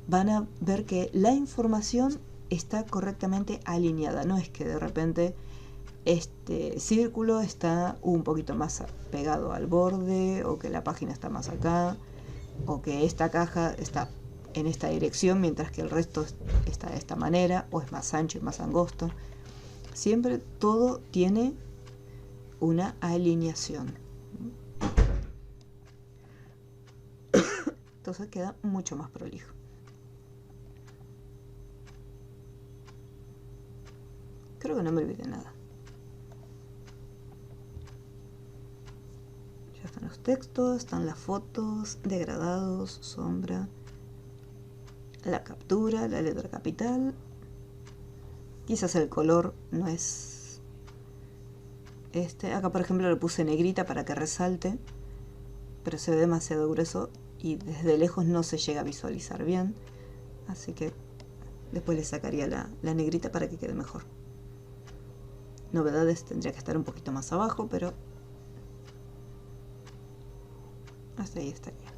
van a ver que la información está correctamente alineada. No es que de repente este círculo está un poquito más pegado al borde, o que la página está más acá, o que esta caja está en esta dirección mientras que el resto está de esta manera, o es más ancho y más angosto. Siempre todo tiene una alineación. Entonces queda mucho más prolijo. Creo que no me olvidé nada. Ya están los textos, están las fotos, degradados, sombra, la captura, la letra capital. Quizás el color no es acá por ejemplo le puse negrita para que resalte, pero se ve demasiado grueso y desde lejos no se llega a visualizar bien, así que después le sacaría la negrita para que quede mejor. Novedades tendría que estar un poquito más abajo, pero hasta ahí estaría.